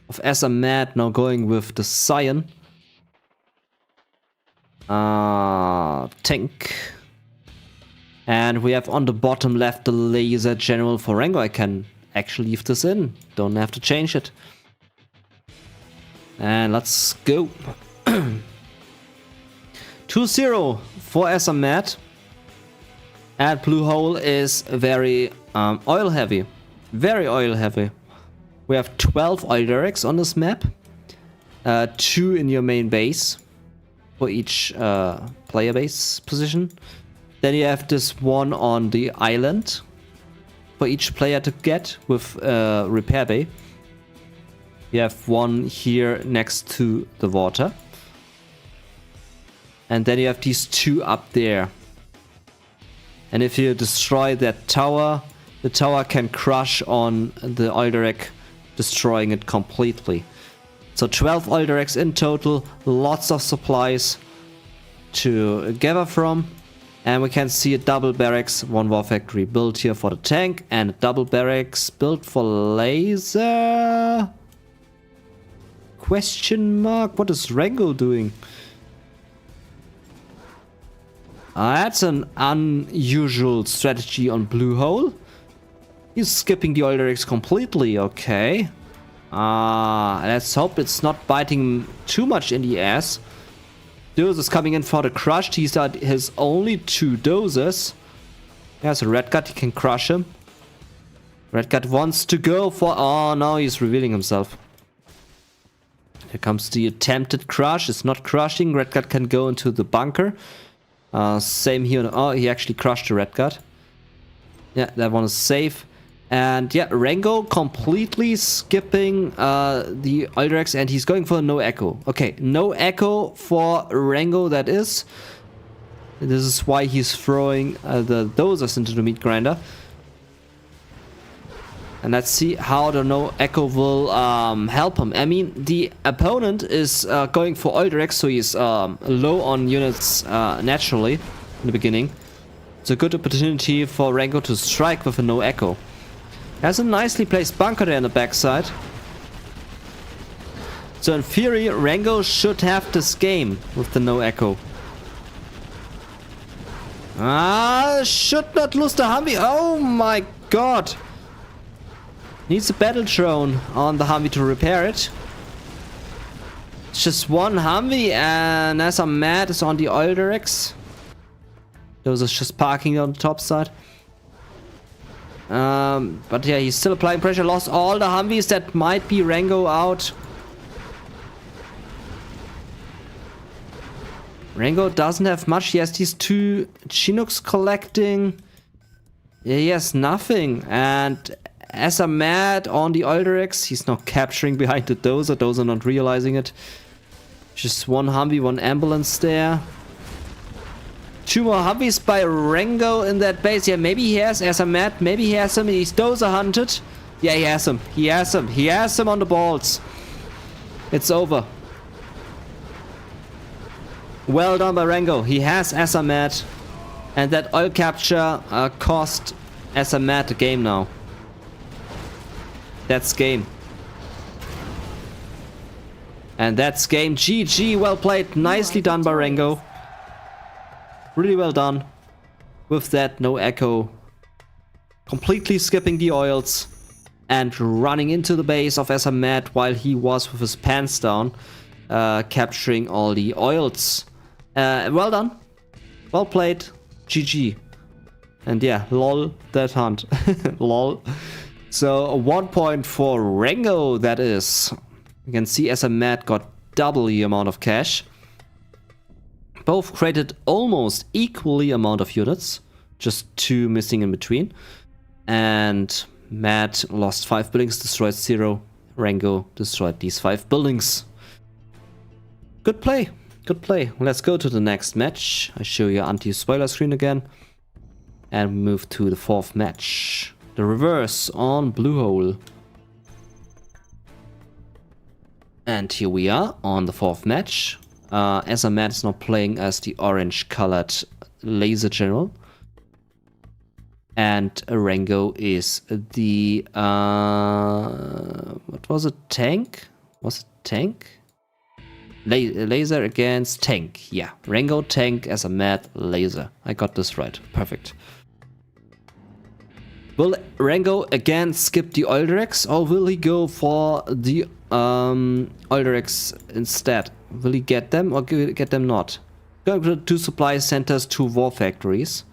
of Mad now going with the Scion. Tank. And we have on the bottom left the laser general for ReNgO. I can actually leave this in. Don't have to change it. And let's go. 2-0 for Mad. And Blue Hole is very oil heavy. Very oil heavy. We have 12 oil derricks on this map. 2 in your main base. For each player base position. Then you have this one on the island. For each player to get with repair bay. You have one here next to the water. And then you have these 2 up there. And if you destroy that tower, the tower can crush on the oil derrick, destroying it completely. So 12 oil derricks in total, lots of supplies to gather from. And we can see a double barracks, 1 war factory built here for the tank, and a double barracks built for laser. Question mark, what is ReNgO doing? That's an unusual strategy on Blue Hole. He's skipping the oil derricks completely, okay. Let's hope it's not biting him too much in the ass. Dozers coming in for the crush. He's at his only 2 dozers. There's a Red Gut, he can crush him. Red Gut wants to go for... Oh, now he's revealing himself. Here comes the attempted crush. It's not crushing. Red Gut can go into the bunker. Same here. Oh, he actually crushed the Red Gut. Yeah, that one is safe. And yeah, ReNgO completely skipping the Alderax, and he's going for no echo. Okay, no echo for ReNgO, that is. This is why he's throwing the dozers into the meat grinder. And let's see how the no echo will help him. I mean, the opponent is going for Alderax, so he's low on units naturally in the beginning. It's a good opportunity for ReNgO to strike with a no echo. Has a nicely placed bunker there on the backside. So in theory, ReNgO should have this game with the no echo. Should not lose the Humvee. Oh my god. Needs a battle drone on the Humvee to repair it. It's just one Humvee, and as I'm mad, is on the Alderax. Those are just parking on the top side. But yeah, he's still applying pressure. Lost all the Humvees. That might be ReNgO out. ReNgO doesn't have much. He has these 2 Chinooks collecting. Yeah, he has nothing. And as I'm mad on the Alderax, he's not capturing behind the dozer. Dozer not realizing it. Just one Humvee, one ambulance there. 2 more Humvees by ReNgO in that base. Yeah, maybe he has, as I'm mad, maybe he has him. He's dozer hunted. Yeah, he has him. He has him. He has him on the balls. It's over. Well done by ReNgO. He has Asamat. And that oil capture cost Asamat the game now. That's game. And that's game. GG. Well played. Nicely done by ReNgO. Really well done. With that, no echo. Completely skipping the oils. And running into the base of Asamat while he was with his pants down. Capturing all the oils. Well done. Well played. GG. And yeah, lol, that hunt. Lol. So 1 point for ReNgO, that is. You can see Asamat got double the amount of cash. Both created almost equally amount of units. Just 2 missing in between. And Matt lost 5 buildings, destroyed 0. ReNgO destroyed these 5 buildings. Good play. Good play. Let's go to the next match. I show you anti-spoiler screen again. And we move to the 4th match. The reverse on Bluehole. And here we are on the 4th match. Asamat is now playing as the orange colored laser general. And ReNgO is the... what was it? Tank? Was it tank? Laser against tank. Yeah, ReNgO tank Asamat laser. I got this right. Perfect. Will ReNgO again skip the Alderax, or will he go for the Alderax instead? Will he get them or get them not? Going to 2 supply centers, 2 war factories.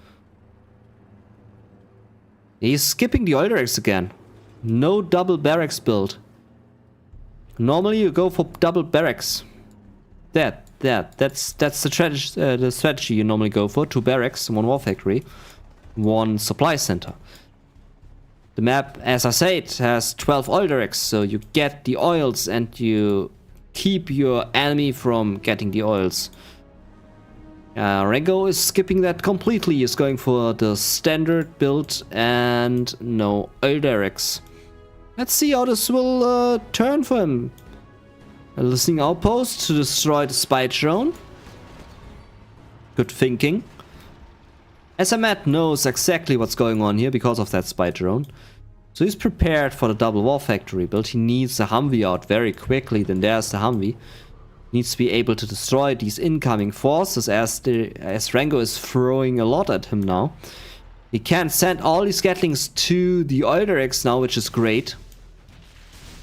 He's skipping the Alderax again. No double barracks build. Normally you go for double barracks. That's the strategy you normally go for. 2 barracks, 1 war factory, 1 supply center. The map, as I said, has 12 Alderax, so you get the oils and you keep your enemy from getting the oils. ReNgO is skipping that completely. He's going for the standard build and no Alderax. Let's see how this will turn for him. A listening outpost to destroy the spy drone. Good thinking. Asamat knows exactly what's going on here because of that spy drone. So he's prepared for the double war factory build. He needs the Humvee out very quickly. Then there's the Humvee. Needs to be able to destroy these incoming forces as ReNgO is throwing a lot at him now. He can send all these Gatlings to the Alderax now, which is great.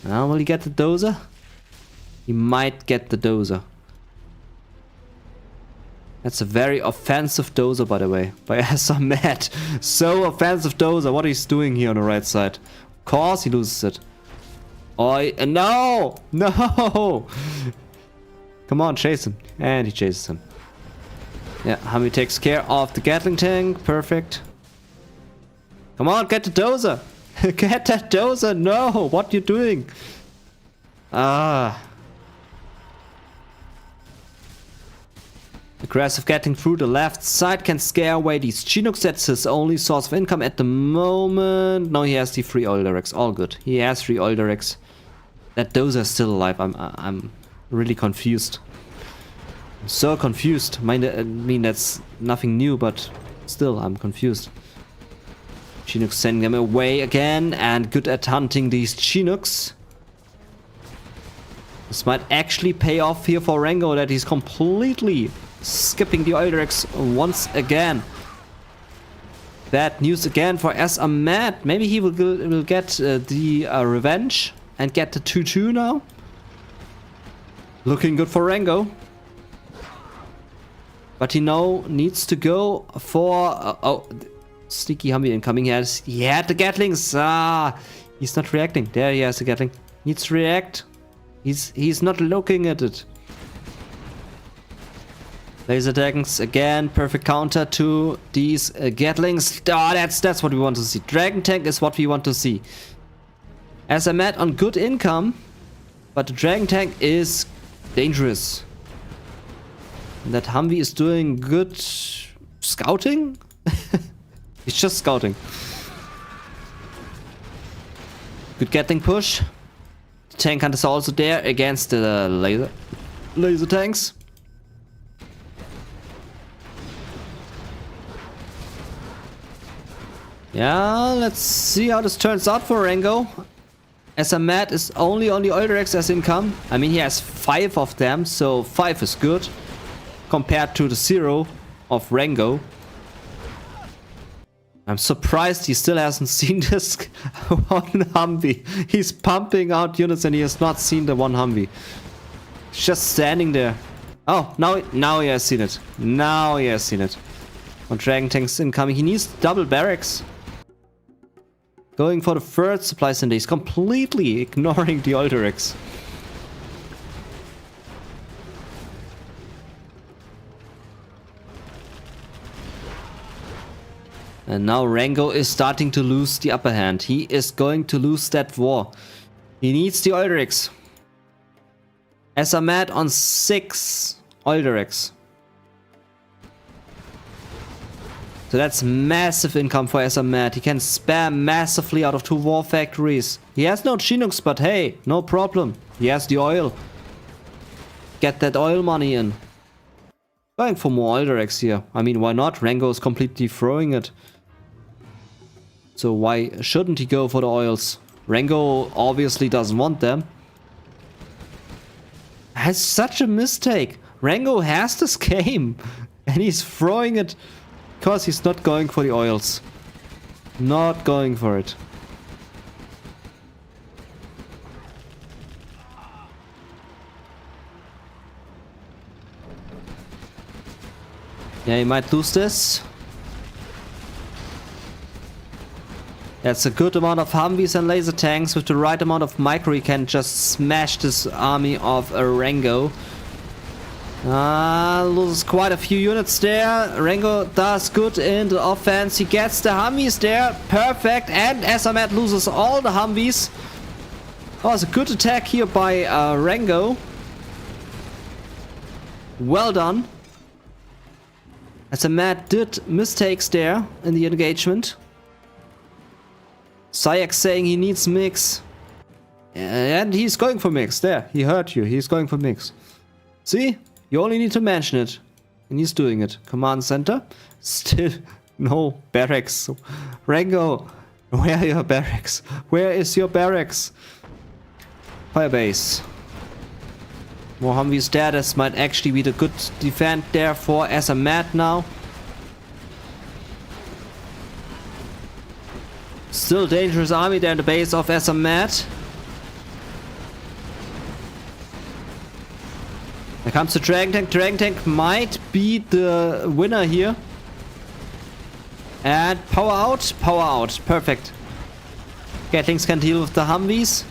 Now will he get the dozer? He might get the dozer. That's a very offensive dozer, by the way, by Matt. So offensive dozer. What he's doing here on the right side. Of course he loses it. Oh, no! No! Come on, chase him. And he chases him. Yeah, Humvee takes care of the Gatling tank. Perfect. Come on, get the dozer! Get that dozer! No! What are you doing? Ah. Aggressive getting through the left side can scare away these Chinooks. That's his only source of income at the moment. No, he has the 3 oil derricks. All good. He has 3 oil derricks. That dozer is still alive. I'm really confused. I'm so confused. I mean, that's nothing new, but still, I'm confused. Chinooks sending them away again, and good at hunting these Chinooks. This might actually pay off here for ReNgO, that he's completely skipping the oil derricks once again. Bad news again for Matt. Maybe he will get the revenge and get the 2-2 now. Looking good for ReNgO. But he now needs to go for... oh, sneaky Humvee incoming. He had the Gatlings. Ah, he's not reacting. There he has the Gatling. Needs to react. He's not looking at it. Laser tanks again, perfect counter to these Gatlings. Oh, that's what we want to see. Dragon tank is what we want to see. Matt on good income, but the Dragon tank is dangerous. And that Humvee is doing good scouting. He's just scouting. Good Gatling push. The tank hunters are also there against the laser tanks. Yeah, let's see how this turns out for ReNgO. Matt is only on the oil derricks as income. I mean, he has 5 of them, so 5 is good compared to the 0 of ReNgO. I'm surprised he still hasn't seen this one Humvee. He's pumping out units and he has not seen the one Humvee. He's just standing there. Oh, now he has seen it. Now he has seen it. One Dragon tanks incoming. He needs double barracks. Going for the 3rd supply center. He's completely ignoring the oil derricks. And now ReNgO is starting to lose the upper hand. He is going to lose that war. He needs the oil derricks. Matt on 6 oil derricks. So that's massive income for Matt. He can spam massively out of 2 war factories. He has no Chinooks, but hey, no problem. He has the oil. Get that oil money in. Going for more oil derricks here. I mean, why not? ReNgO is completely throwing it. So why shouldn't he go for the oils? ReNgO obviously doesn't want them. That's such a mistake. ReNgO has this game. And he's throwing it because he's not going for the oils. Not going for it. Yeah, he might lose this. That's a good amount of Humvees and laser tanks. With the right amount of micro, he can just smash this army of ReNgO. Loses quite a few units there. ReNgO does good in the offense. He gets the Humvees there. Perfect. And Matt loses all the Humvees. Oh, it's a good attack here by ReNgO. Well done. Matt did mistakes there in the engagement. Sayak saying he needs mix. And he's going for mix. There, he heard you. He's going for mix. See? You only need to mention it. And he's doing it. Command center. Still no barracks. ReNgO, where are your barracks? Where is your barracks? Firebase. More Humvees there. This might actually be the good defend there for Matt now. Still dangerous army there in the base of Matt. comes the Dragon Tank. Dragon Tank might be the winner here. And power out. Power out. Perfect. Gatlings can deal with the Humvees.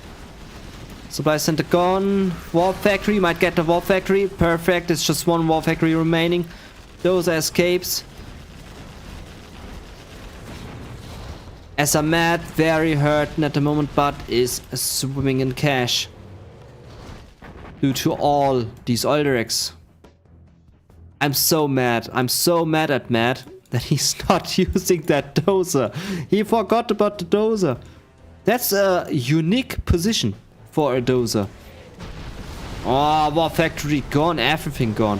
Supply center gone. Warp factory. Might get the warp factory. Perfect. It's just one warp factory remaining. Dozer escapes. As a mad, very hurt at the moment, but is swimming in cash. Due to all these Oilerics. I'm so mad. I'm so mad at Matt that he's not using that Dozer. He forgot about the Dozer. That's a unique position for a Dozer. Oh, War Factory gone. Everything gone.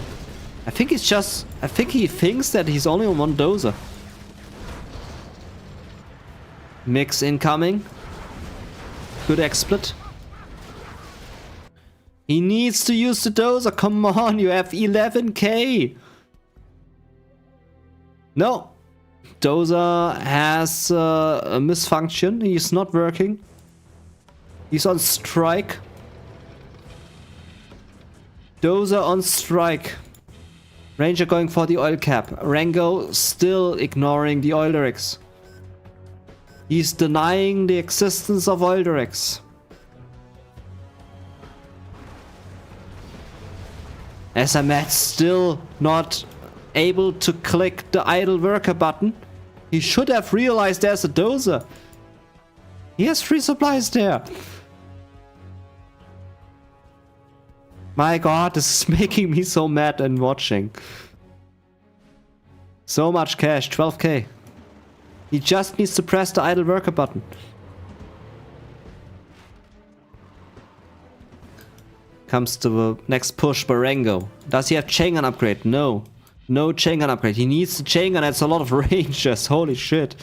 I think it's just... I think he thinks that he's only on one Dozer. Mix incoming. Good exploit. He needs to use the Dozer. Come on, you have 11k. No. Dozer has a misfunction. He's not working. He's on strike. Dozer on strike. Ranger going for the oil cap. ReNgO still ignoring the oil derricks. He's denying the existence of oil derricks. SMX still not able to click the idle worker button. He should have realized there's a Dozer. He has free supplies there. My god, this is making me so mad and watching. So much cash, 12k. He just needs to press the idle worker button. Comes to the next push by ReNgO. Does he have chain gun upgrade? No. No chain gun upgrade. He needs the chain gun. That's a lot of rangers. Holy shit.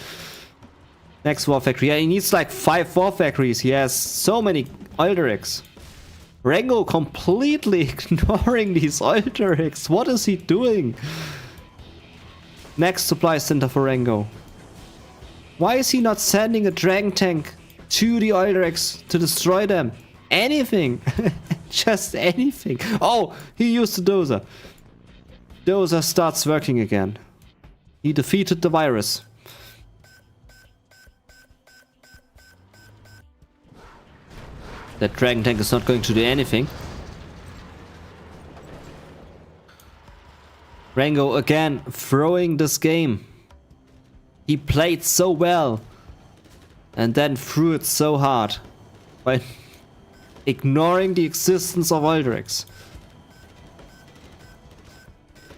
Next war factory. Yeah, he needs like 5 war factories. He has so many oil derricks. ReNgO completely ignoring these oil derricks. What is he doing? Next supply center for ReNgO. Why is he not sending a dragon tank to the oil derricks to destroy them? Anything. Just anything. Oh, he used the Dozer. Dozer starts working again. He defeated the virus. That dragon tank is not going to do anything. ReNgO again throwing this game. He played so well and then threw it so hard by ignoring the existence of oil derricks.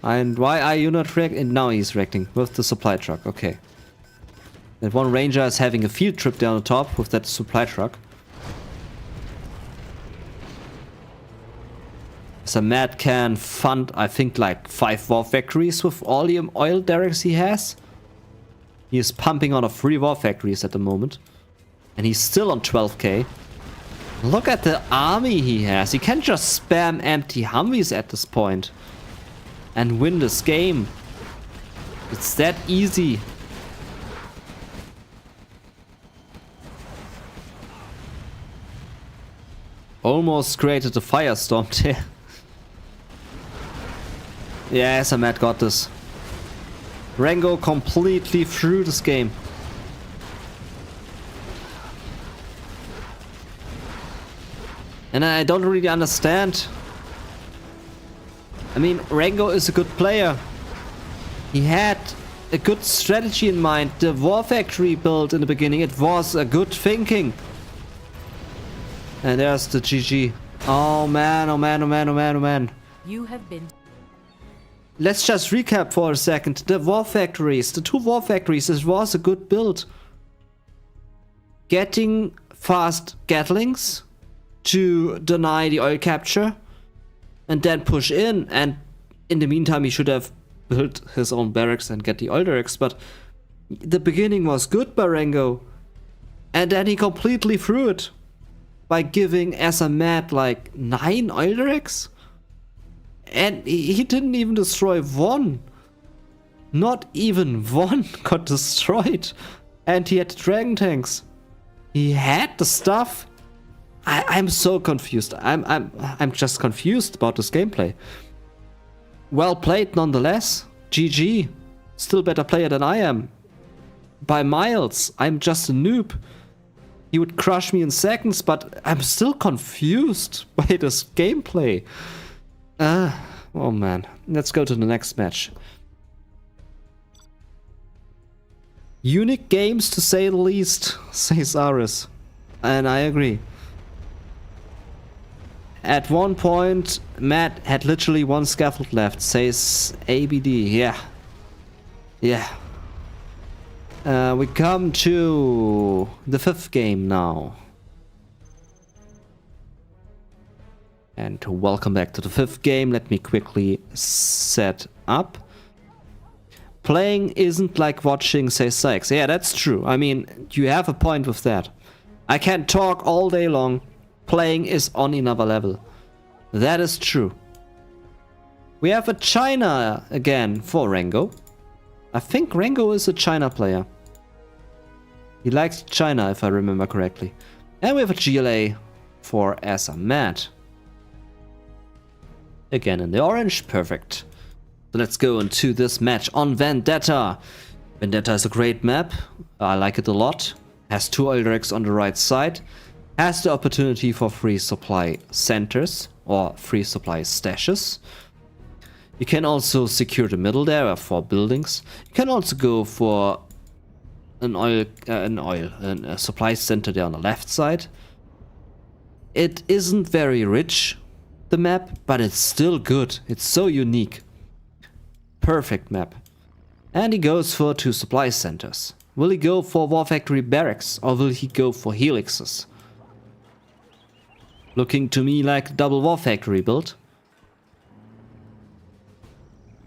And why are you not reacting? Now he's reacting with the supply truck. Okay. That one ranger is having a field trip down the top with that supply truck. So Matt can fund, I think, like 5 war factories with all the oil derricks he has. He is pumping out of 3 war factories at the moment. And he's still on 12k. Look at the army he has. He can't just spam empty Humvees at this point and win this game. It's that easy. Almost created a firestorm there. Yes, Matt got this. ReNgO completely threw this game. And I don't really understand. I mean, ReNgO is a good player. He had a good strategy in mind. The war factory build in the beginning, it was a good thinking. And there's the GG. Oh man, oh man, oh man, oh man, oh man. You have been... Let's just recap for a second. The war factories, the 2 war factories, this was a good build. Getting fast Gatlings to deny the oil capture and then push in, and in the meantime he should have built his own barracks and get the oil derricks, but the beginning was good by ReNgO and then he completely threw it by giving as a Matt like 9 oil derricks. And he didn't even destroy one. Not even one got destroyed. And he had dragon tanks. He had the stuff. I'm so confused. I'm just confused about this gameplay. Well played nonetheless. GG. Still better player than I am. By miles. I'm just a noob. He would crush me in seconds, but I'm still confused by this gameplay. Oh man. Let's go to the next match. Unique games to say the least, says Aris. And I agree. At one point, Matt had literally one scaffold left, says ABD. Yeah. Yeah. We come to the 5th game now. And welcome back to the 5th game. Let me quickly set up. Playing isn't like watching, says Sykes. Yeah, that's true. I mean, you have a point with that. I can talk all day long. Playing is on another level. That is true. We have a China again for ReNgO. I think ReNgO is a China player. He likes China, if I remember correctly. And we have a GLA for Matt. Again in the orange, perfect. So let's go into this match on Vendetta. Vendetta is a great map. I like it a lot. Has 2 oil rigs on the right side. Has the opportunity for free supply centers or free supply stashes. You can also secure the middle there for buildings. You can also go for a supply center there on the left side. It isn't very rich, the map, but it's still good. It's so unique. Perfect map. And he goes for 2 supply centers. Will he go for War Factory barracks or will he go for helixes? Looking to me like a double War Factory build.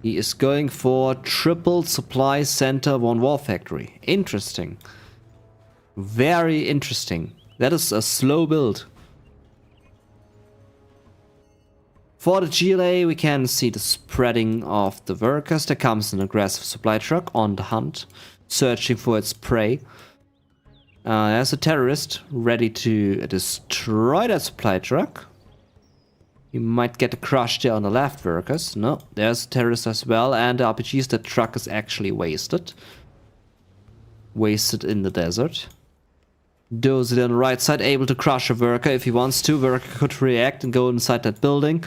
He is going for triple supply center, 1 War Factory. Interesting. Very interesting. That is a slow build. For the GLA, we can see the spreading of the workers. There comes an aggressive supply truck on the hunt, searching for its prey. There's a terrorist ready to destroy that supply truck. You might get a crush there on the left workers. No, there's a terrorist as well. And the RPGs, the truck is actually wasted. Wasted in the desert. Dozy on the right side, able to crush a worker if he wants to. Worker could react and go inside that building.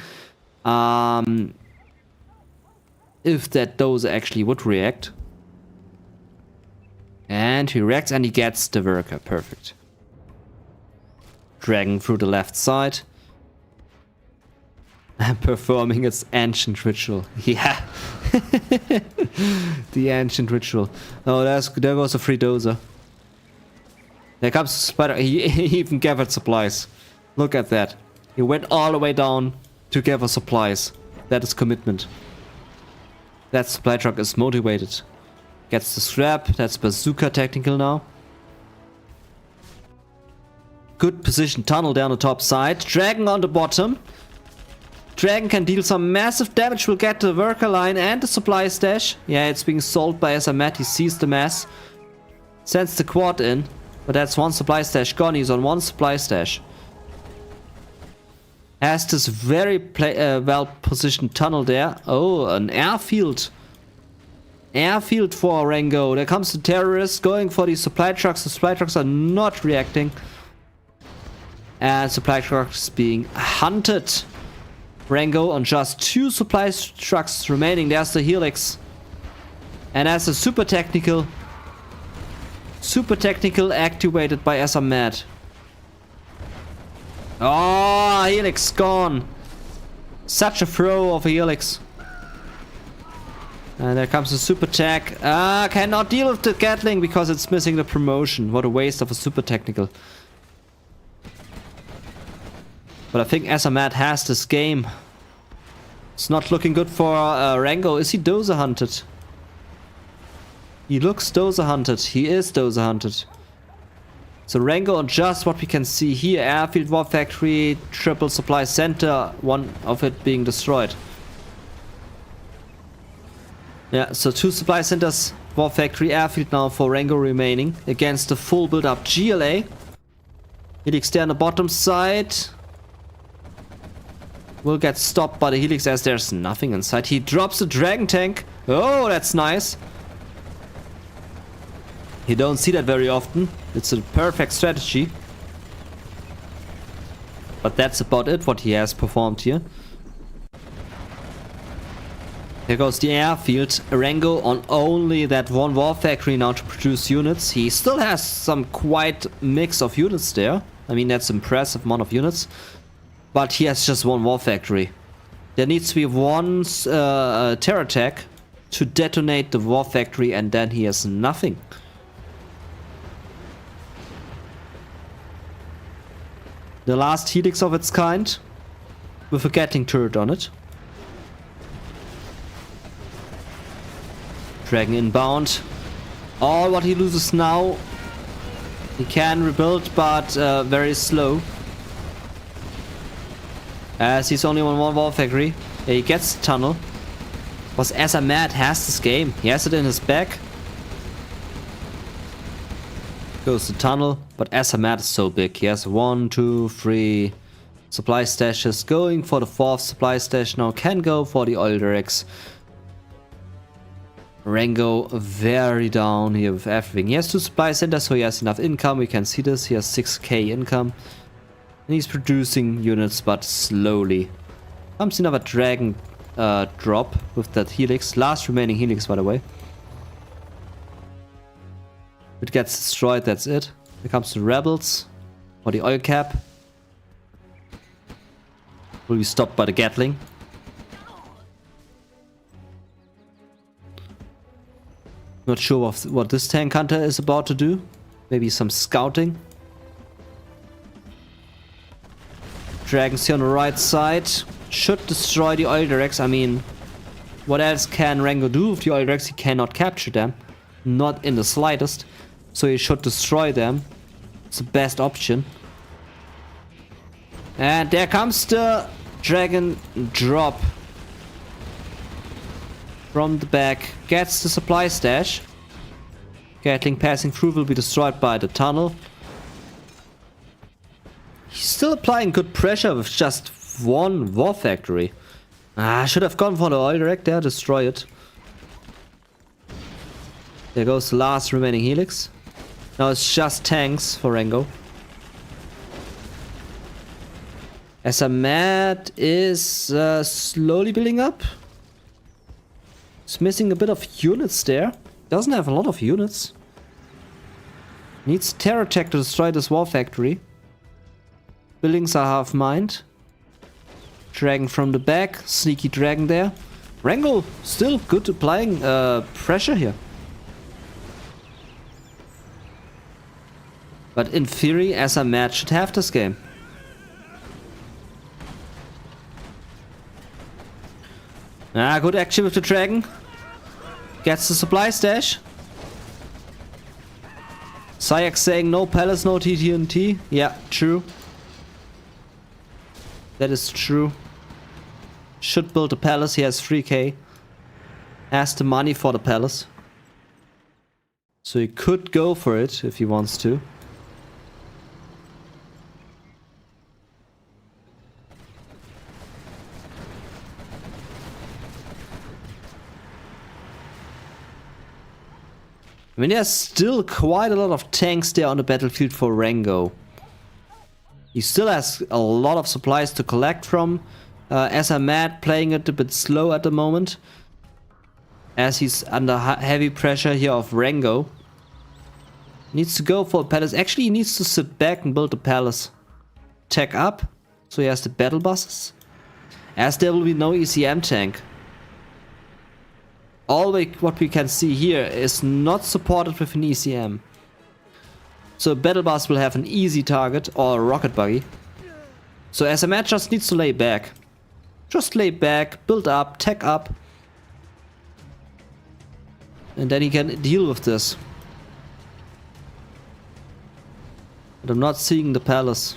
If that Dozy actually would react. And he reacts and he gets the worker. Perfect. Dragging through the left side. And performing its ancient ritual. Yeah. The ancient ritual. Oh, there goes a free Dozer. There comes the spider. He even gathered supplies. Look at that. He went all the way down to gather supplies. That is commitment. That supply truck is motivated. Gets the scrap. That's bazooka technical now. Good position tunnel down the top side. Dragon on the bottom. Dragon can deal some massive damage. Will get the worker line and the supply stash. Yeah, it's being sold by Matt. He sees the mess. Sends the quad in. But that's 1 supply stash gone. He's on 1 supply stash. Has this very well-positioned tunnel there. Oh, an airfield. Airfield for ReNgO. There comes the terrorist going for these supply trucks. The supply trucks are not reacting. And supply trucks being hunted. ReNgO on just 2 supply trucks remaining. There's the helix. And that's a super technical. Super technical activated by Matt. Oh, helix gone. Such a throw of a helix. And there comes a super tech. Cannot deal with the Gatling because it's missing the promotion. What a waste of a super technical. But I think Matt has this game. It's not looking good for ReNgO. Is he Dozer hunted? He looks Dozer hunted. He is Dozer hunted. So ReNgO on just what we can see here. Airfield, War Factory, triple supply center. 1 of it being destroyed. Yeah, so 2 supply centers, War Factory, Airfield now for ReNgO remaining. Against the full build up GLA. Helix there on the bottom side. will get stopped by the Helix as there's nothing inside. He drops the Dragon Tank. Oh, that's nice. You don't see that very often. It's a perfect strategy. But that's about it, what he has performed here. Here goes the airfield. ReNgO on only that one war factory now to produce units. He still has some quite mix of units there. I mean, that's impressive amount of units. But he has just one war factory. There needs to be one terror attack to detonate the war factory, and then he has nothing. The last Helix of its kind, with a Gatling turret on it. Dragon inbound. All what he loses now, he can rebuild, but very slow. As he's only on one war factory. He gets the tunnel. Was Mad has this game. He has it in his back. Goes the tunnel, but Mad is so big. He has 1, 2, 3 supply stashes. Going for the 4th supply stash now. Can go for the oil derricks. ReNgO very down here with everything. He has 2 supply centers, so he has enough income. We can see this. He has 6k income. And he's producing units, but slowly. Comes another dragon drop with that Helix. Last remaining Helix, by the way. It gets destroyed, that's it. Here comes the rebels. Or the oil cap. Will be stopped by the Gatling. Not sure what this tank hunter is about to do. Maybe some scouting. Dragons here on the right side. Should destroy the oil derricks. I mean, what else can ReNgO do with the oil derricks? He cannot capture them. Not in the slightest. So he should destroy them. It's the best option. And there comes the dragon drop. From the back. Gets the supply stash. Gatling passing through will be destroyed by the tunnel. He's still applying good pressure with just one war factory. I should have gone for the oil derrick there, destroy it. There goes the last remaining Helix. Now it's just tanks for ReNgO. Mad is slowly building up. It's missing a bit of units there. Doesn't have a lot of units. Needs terror attack to destroy this war factory. Buildings are half mined. Dragon from the back. Sneaky dragon there. ReNgO still good applying pressure here. But in theory, Mad should have this game. Good action with the dragon. Gets the supply stash. Sayak saying no palace, no TTNT. Yeah, true. That is true. Should build a palace. He has 3k. Has the money for the palace. So he could go for it if he wants to. I mean, there's still quite a lot of tanks there on the battlefield for ReNgO. He still has a lot of supplies to collect from. Mad playing it a bit slow at the moment. As he's under heavy pressure here of ReNgO. Needs to go for a palace. Actually, he needs to sit back and build a palace. Tech up. So he has the battle buses. As there will be no ECM tank. All what we can see here is not supported with an ECM. So a battle bus will have an easy target or a rocket buggy. So Mad just needs to lay back. Just lay back, build up, tech up. And then he can deal with this. But I'm not seeing the palace.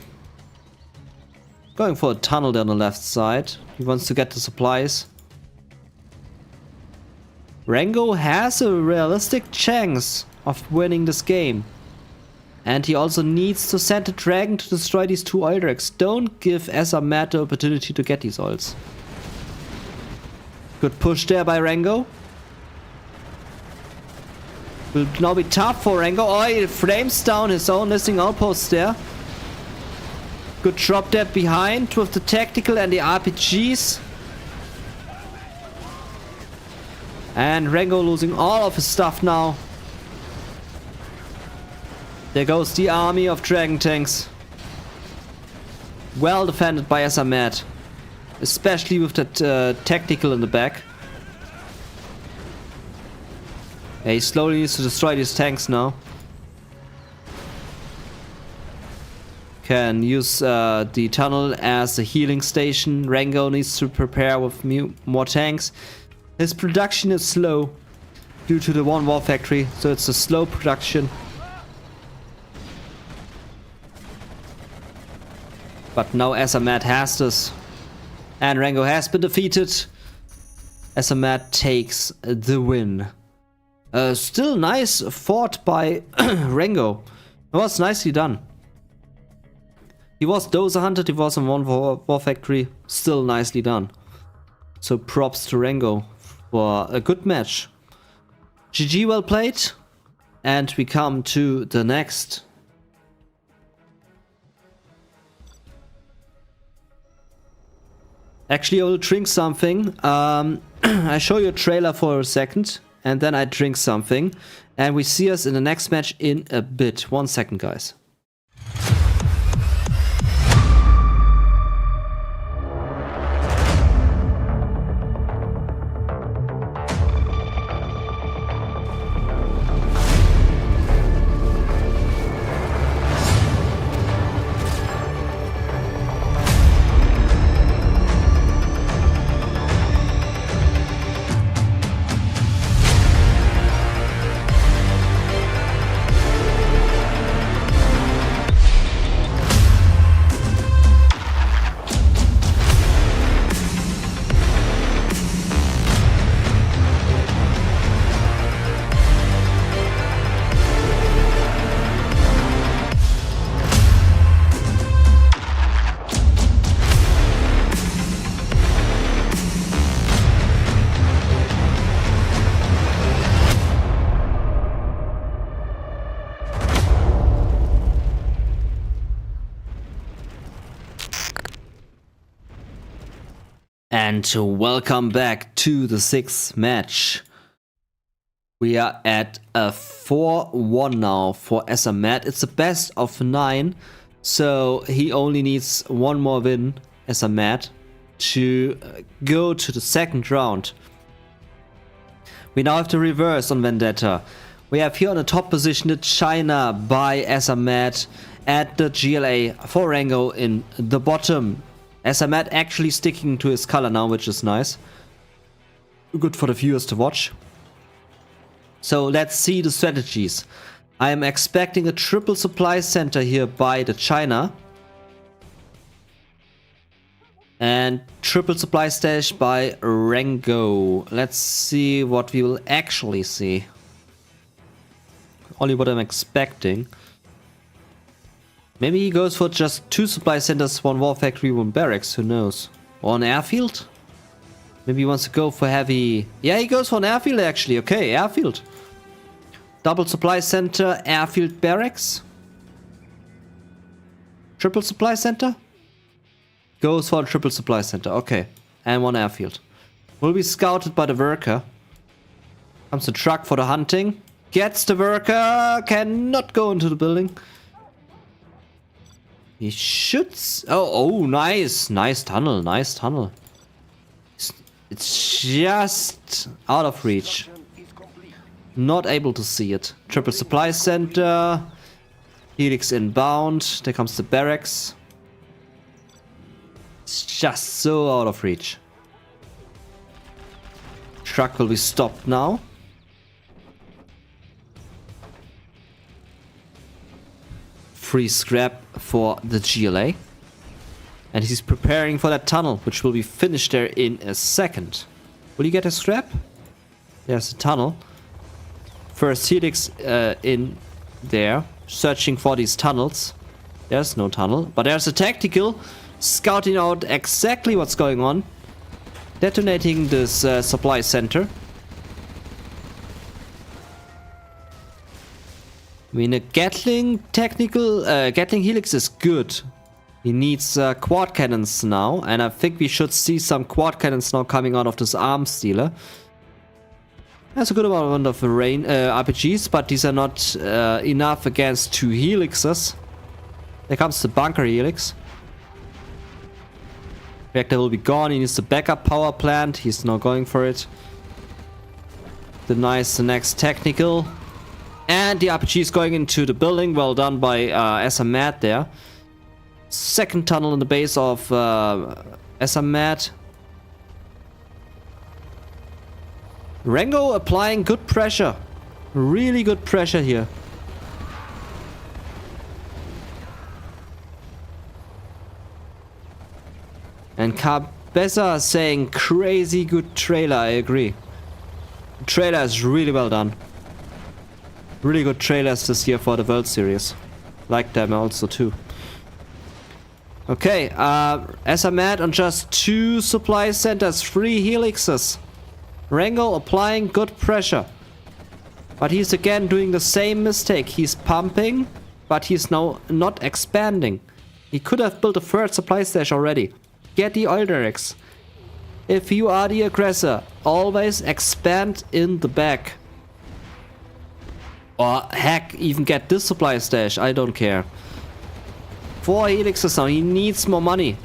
Going for a tunnel down the left side. He wants to get the supplies. ReNgO has a realistic chance of winning this game. And he also needs to send a dragon to destroy these 2 oil rigs. Don't give Azamat the opportunity to get these oils. Good push there by ReNgO. Will now be tough for ReNgO. Oh, he frames down his own listing outposts there. Good drop there behind with the tactical and the RPGs. And ReNgO losing all of his stuff now. There goes the army of dragon tanks. Well defended by Azamat. Especially with that tactical in the back. Yeah, he slowly needs to destroy these tanks now. Can use the tunnel as a healing station. ReNgO needs to prepare with more tanks. His production is slow due to the one war factory, so it's a slow production. But now Azamat has this. And ReNgO has been defeated. Azamat takes the win. Still nice fought by ReNgO. It was nicely done. He was dozer hunted, he was in one war factory. Still nicely done. So props to ReNgO for a good match. GG, well played. And we come to the next. Actually, I will drink something. I show you a trailer for a second, and then I drink something. And we see us in the next match in a bit. 1 second, guys. And welcome back to the 6th match. We are at a 4-1 now for Azamat. It's a best of 9, so he only needs one more win, Azamat, to go to the 2nd round. We now have to reverse on Vendetta. We have here on the top position the China by Azamat at the GLA for ReNgO in the bottom. Azamat actually sticking to his color now, which is nice. Good for the viewers to watch. So let's see the strategies. I am expecting a triple supply center here by the China. And triple supply stash by ReNgO. Let's see what we will actually see. Only what I'm expecting. Maybe he goes for just 2 supply centers, 1 war factory, 1 barracks, who knows. Or an airfield? Maybe he wants to go for heavy... Yeah, he goes for an airfield actually. Okay, airfield. Double supply center, airfield, barracks. Triple supply center? Goes for a triple supply center, okay. And 1 airfield. Will be scouted by the worker. Comes the truck for the hunting. Gets the worker, cannot go into the building. He shoots. Oh, nice. Nice tunnel, nice tunnel. It's just out of reach. Not able to see it. Triple supply center. Helix inbound. There comes the barracks. It's just so out of reach. Truck will be stopped now. Free scrap for the GLA. And he's preparing for that tunnel, which will be finished there in a second. Will you get a scrap? There's a tunnel. First Helix in there. searching for these tunnels. There's no tunnel, but there's a tactical scouting out exactly what's going on, detonating this supply center. I mean, a Gatling Gatling Helix is good. He needs quad cannons now, and I think we should see some quad cannons now coming out of this arms dealer. There's a good amount of RPGs, but these are not enough against 2 helixes. There comes the bunker helix. Reactor will be gone. He needs the backup power plant. He's not going for it. Denies the next technical. And the RPG is going into the building. Well done by SMAT there. Second tunnel in the base of SMAT. ReNgO applying good pressure. Really good pressure here. And Cabeza saying crazy good trailer, I agree. The trailer is really well done. Really good trailers this year for the World Series. Like them also too. Okay, SMAT on just 2 supply centers, 3 helixes. ReNgO applying good pressure. But he's again doing the same mistake. He's pumping, but he's now not expanding. He could have built a 3rd supply stash already. Get the oil derricks. If you are the aggressor, always expand in the back. Or heck, even get this supply stash, I don't care. 4 helixes now, he needs more money.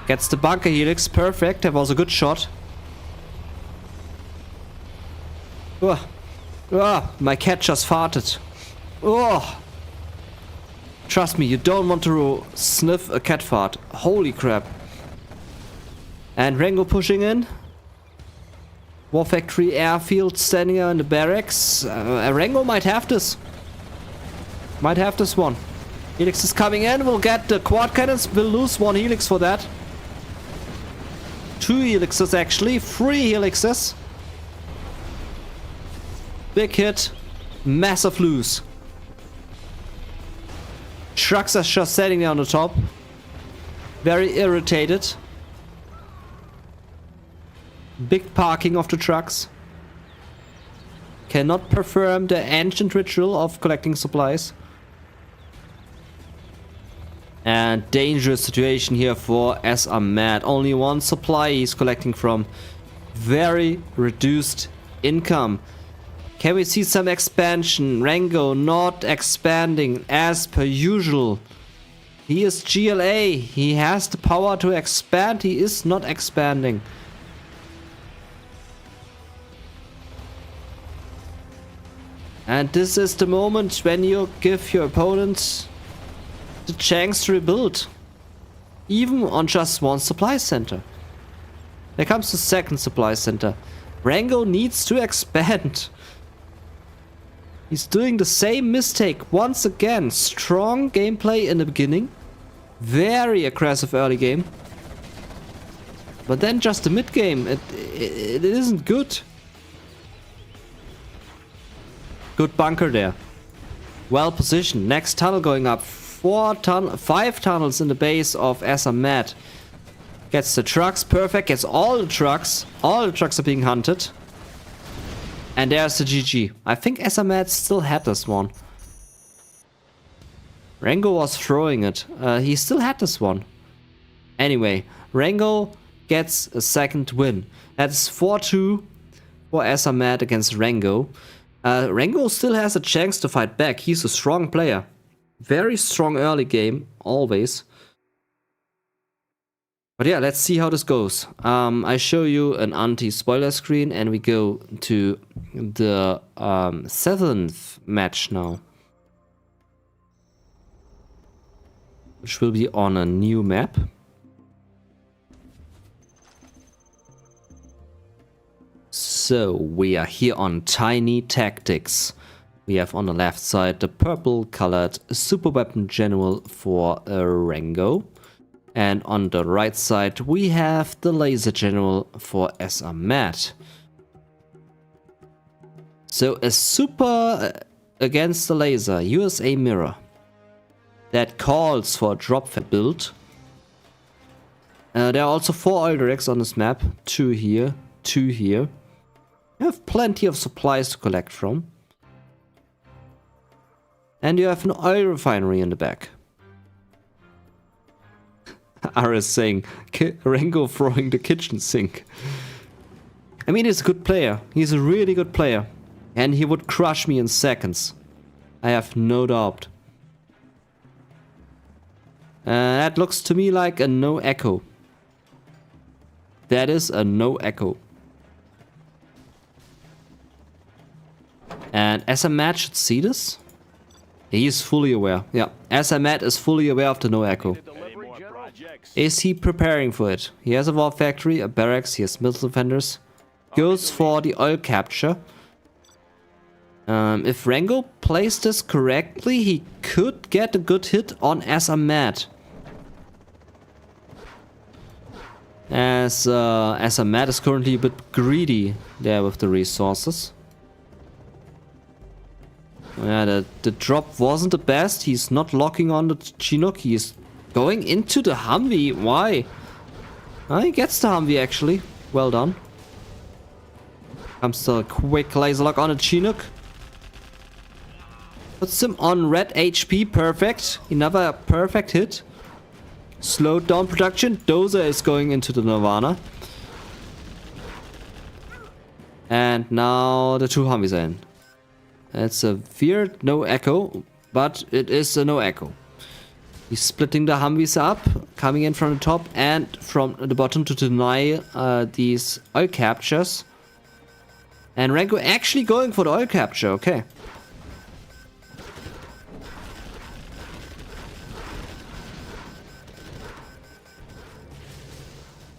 Gets the bunker helix, perfect, that was a good shot. My cat just farted. Trust me, you don't want to sniff a cat fart. Holy crap. And ReNgO pushing in. War Factory Airfield standing in the barracks. ReNgO might have this. Might have this one. Helix is coming in. We'll get the quad cannons. We'll lose 1 helix for that. 2 helixes actually. 3 helixes. Big hit. Massive lose. Trucks are just standing there on the top. Very irritated. Big parking of the trucks. Cannot perform the ancient ritual of collecting supplies. And dangerous situation here for SMAT. Only 1 supply he's collecting from. Very reduced income. Can we see some expansion? ReNgO not expanding as per usual. He is GLA. He has the power to expand. He is not expanding. And this is the moment when you give your opponent the chance to rebuild. Even on just 1 supply center. There comes the 2nd supply center. ReNgO needs to expand. He's doing the same mistake once again. Strong gameplay in the beginning. Very aggressive early game. But then just the mid game, it isn't good. Good bunker there. Well positioned. Next tunnel going up. 5 tunnels in the base of SMAT. Gets the trucks. Perfect. Gets all the trucks. All the trucks are being hunted. And there's the GG. I think SMAT still had this one. ReNgO was throwing it. He still had this one. Anyway, ReNgO gets a 2nd win. That's 4-2 for SMAT against ReNgO. ReNgO still has a chance to fight back. He's a strong player. Very strong early game, always. But yeah, let's see how this goes. I show you an anti-spoiler screen and we go to the 7th match now. Which will be on a new map. So we are here on Tiny Tactics. We have on the left side the purple colored super weapon general for ReNgO. And on the right side we have the laser general for SMAT. So a super against the laser, USA mirror that calls for a drop build. There are also 4 oil rigs on this map. 2 here, 2 here. You have plenty of supplies to collect from. And you have an oil refinery in the back. RS saying, ReNgO throwing the kitchen sink. I mean, he's a good player. He's a really good player. And he would crush me in seconds. I have no doubt. That looks to me like a no echo. That is a no echo. And SMAT should see this. He is fully aware. Yeah, SMAT is fully aware of the no echo. Is he preparing for it? He has a war factory, a barracks, he has missile defenders. Goes for the oil capture. If ReNgO plays this correctly, he could get a good hit on SMAT. As SMAT is currently a bit greedy there with the resources. Yeah, the drop wasn't the best. He's not locking on the Chinook. He's going into the Humvee. Why? He gets the Humvee actually. Well done. Comes the quick laser lock on the Chinook. Puts him on red HP. Perfect. Another perfect hit. Slowed down production. Dozer is going into the Nirvana. And now the 2 Humvees are in. It's a weird no echo, but it is a no echo. He's splitting the Humvees up, coming in from the top and from the bottom to deny these oil captures. And ReNgO actually going for the oil capture, okay.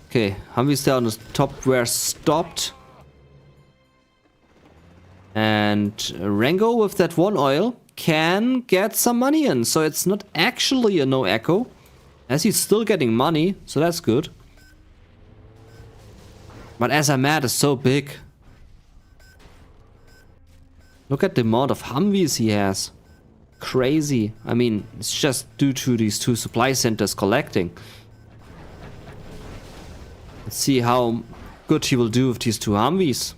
Okay, Humvees there on the top were stopped. And ReNgO with that 1 oil can get some money in. So it's not actually a no echo. As he's still getting money, so that's good. But SMAT is so big. Look at the amount of Humvees he has. Crazy. I mean, it's just due to these 2 supply centers collecting. Let's see how good he will do with these 2 Humvees.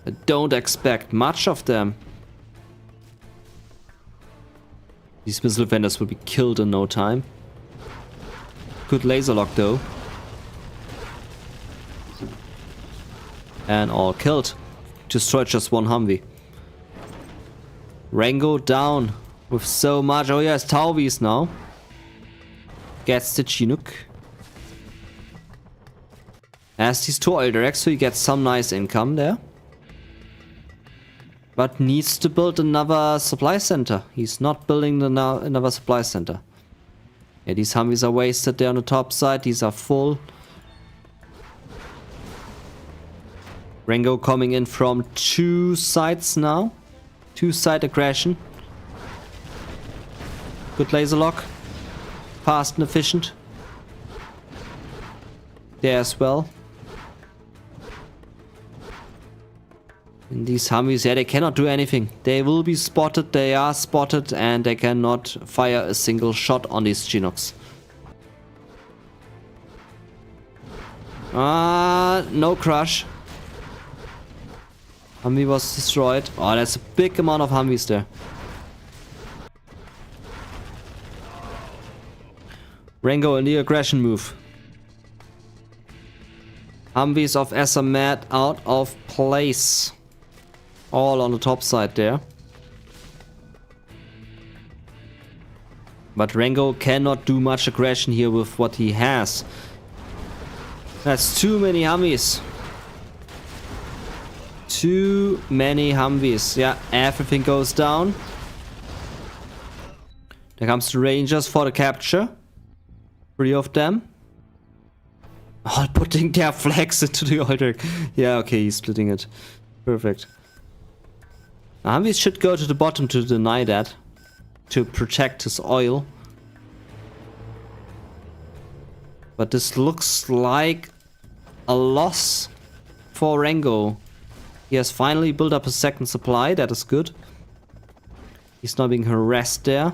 I don't expect much of them. These missile defenders will be killed in no time. Good laser lock though. And all killed. Destroyed just 1 Humvee. ReNgO down with so much. Oh yes, Tauvis now. Gets the Chinook. Has these 2 oil directs, so he gets some nice income there. But needs to build another supply center. He's not building another supply center. Yeah, these Humvees are wasted there on the top side. These are full. ReNgO coming in from 2 sides now. 2-side aggression. Good laser lock. Fast and efficient. There as well. And these Humvees, yeah, they cannot do anything. They will be spotted, they are spotted, and they cannot fire a single shot on these Chinooks. No crush. Humvee was destroyed. Oh, that's a big amount of Humvees there. ReNgO in the aggression move. Humvees of SMAT out of place. All on the top side there. But ReNgO cannot do much aggression here with what he has. That's too many Humvees. Too many Humvees. Yeah, everything goes down. There comes the Rangers for the capture. 3 of them. All putting their flags into the oil. Yeah, okay, he's splitting it. Perfect. Humvees should go to the bottom to deny that. To protect his oil. But this looks like a loss for ReNgO. He has finally built up a second supply, that is good. He's not being harassed there.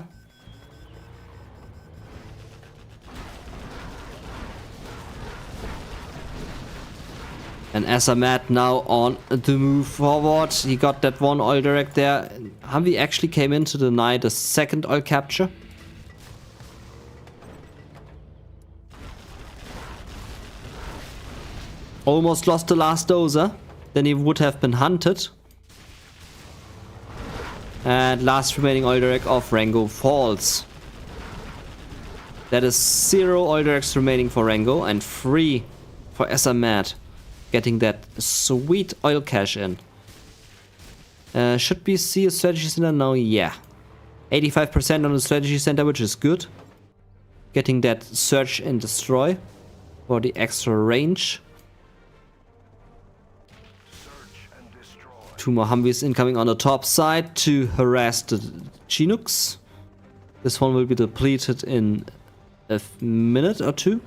And Azamat now on the move forward. He got that one oil direct there. Humvee actually came in to deny the second oil capture. Almost lost the last dozer. Then he would have been hunted. And last remaining oil direct of ReNgO falls. That is 0 oil directs remaining for ReNgO and 3 for Azamat. Getting that sweet oil cash in. Should we see a strategy center now? Yeah. 85% on the strategy center, which is good. Getting that search and destroy for the extra range. 2 more Humvees incoming on the top side to harass the Chinooks. This one will be depleted in a minute or 2.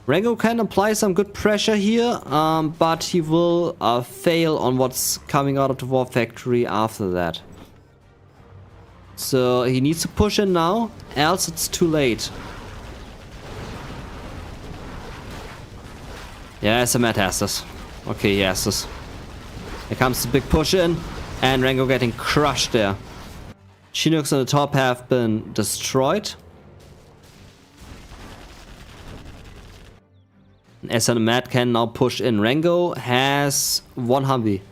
ReNgO can apply some good pressure here, but he will fail on what's coming out of the War Factory after that. So he needs to push in now, else it's too late. Yeah, Azamat has this. Okay, he has this. Here comes the big push in, and ReNgO getting crushed there. Chinooks on the top have been destroyed. Azamat can now push in. ReNgO has 1 Humvee.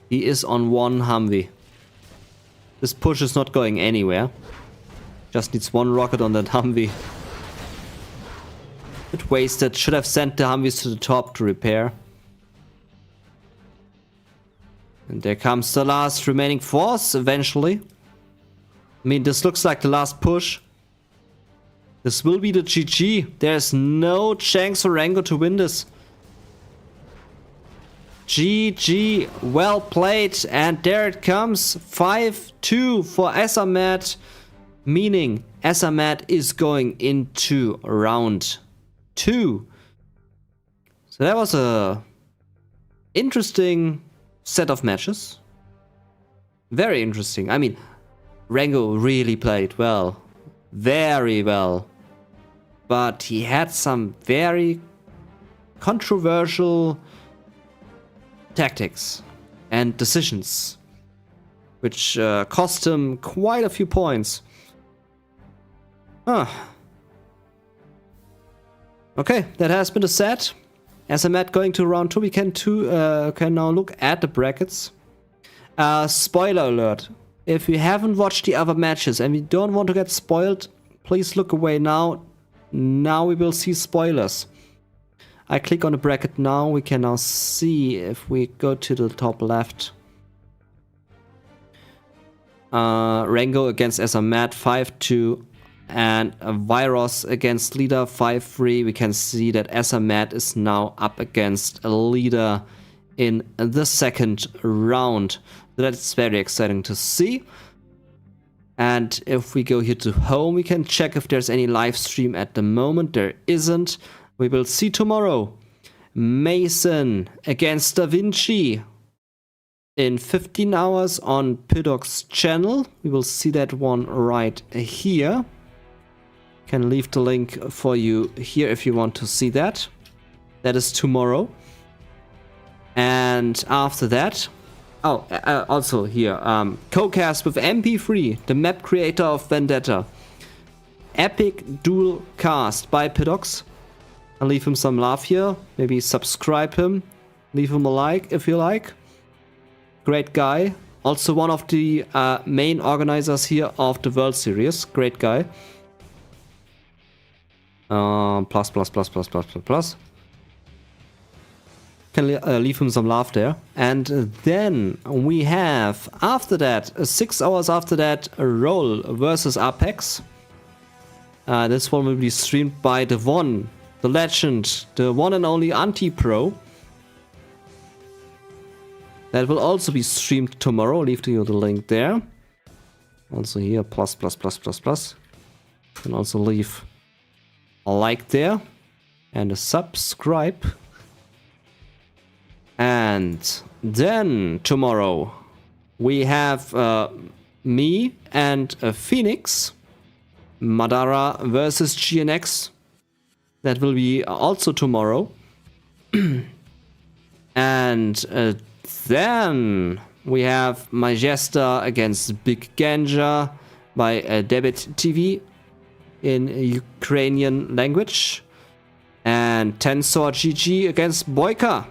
He is on 1 Humvee. This push is not going anywhere. Just needs 1 rocket on that Humvee. Bit wasted. Should have sent the Humvees to the top to repair. And there comes the last remaining force eventually. I mean, this looks like the last push. This will be the GG. There's no chance for ReNgO to win this. GG. Well played. And there it comes. 5-2 for Azamat. Meaning Azamat is going into round 2. So that was a interesting set of matches. Very interesting. I mean, ReNgO really played well. Very well. But he had some very controversial tactics and decisions, which cost him quite a few points. Okay, that has been the set. Azamat going to round 2. We can now look at the brackets. Spoiler alert. If you haven't watched the other matches and you don't want to get spoiled, please look away now. Now we will see spoilers. I click on the bracket now. We can now see if we go to the top left. ReNgO against Azamat 5-2 and Virus against Leader 5-3. We can see that Azamat is now up against a Leader in the second round. That's very exciting to see. And if we go here to home, we can check if there's any live stream at the moment. There isn't. We will see tomorrow. Mason against Da Vinci in 15 hours on Pidoc's channel. We will see that one right here. Can leave the link for you here if you want to see that. That is tomorrow. And after that, also here, co-cast with MP3, the map creator of Vendetta. Epic dual cast by Pidox. I'll leave him some love here. Maybe subscribe him. Leave him a like if you like. Great guy. Also one of the main organizers here of the World Series. Great guy. Plus. Can leave him some love there. And then we have, after that, 6 hours after that, Roll versus Apex. This one will be streamed by the one, the legend, the one and only Anti-Pro. That will also be streamed tomorrow. I'll leave you the link there. Also here, plus. Can also leave a like there and a subscribe. And then tomorrow we have me and Phoenix, Madara versus GNX. That will be also tomorrow. And then we have Majesta against Big Ganja by Debit TV in Ukrainian language. And Tensor GG against Boyka.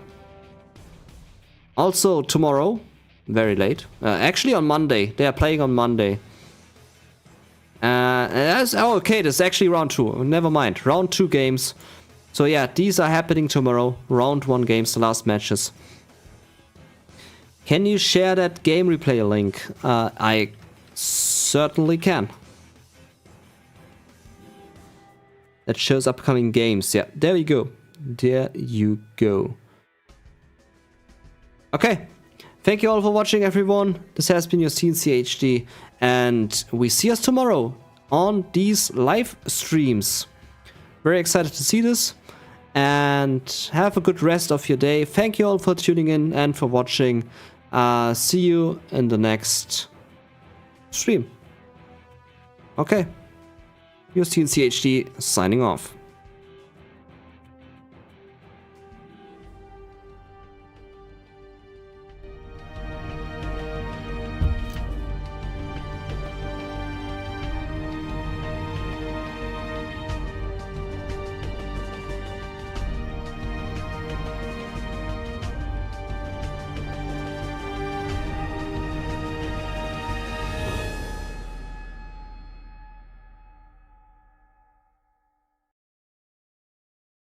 Also tomorrow, very late. Actually on Monday. They are playing on Monday. Okay, this is actually round 2. Never mind. Round 2 games. So yeah, these are happening tomorrow. Round 1 games, the last matches. Can you share that game replay link? I certainly can. That shows upcoming games. Yeah, there we go. There you go. Okay. Thank you all for watching, everyone. This has been your cncHD. And we see us tomorrow on these live streams. Very excited to see this. And have a good rest of your day. Thank you all for tuning in and for watching. See you in the next stream. Okay. Your cncHD signing off.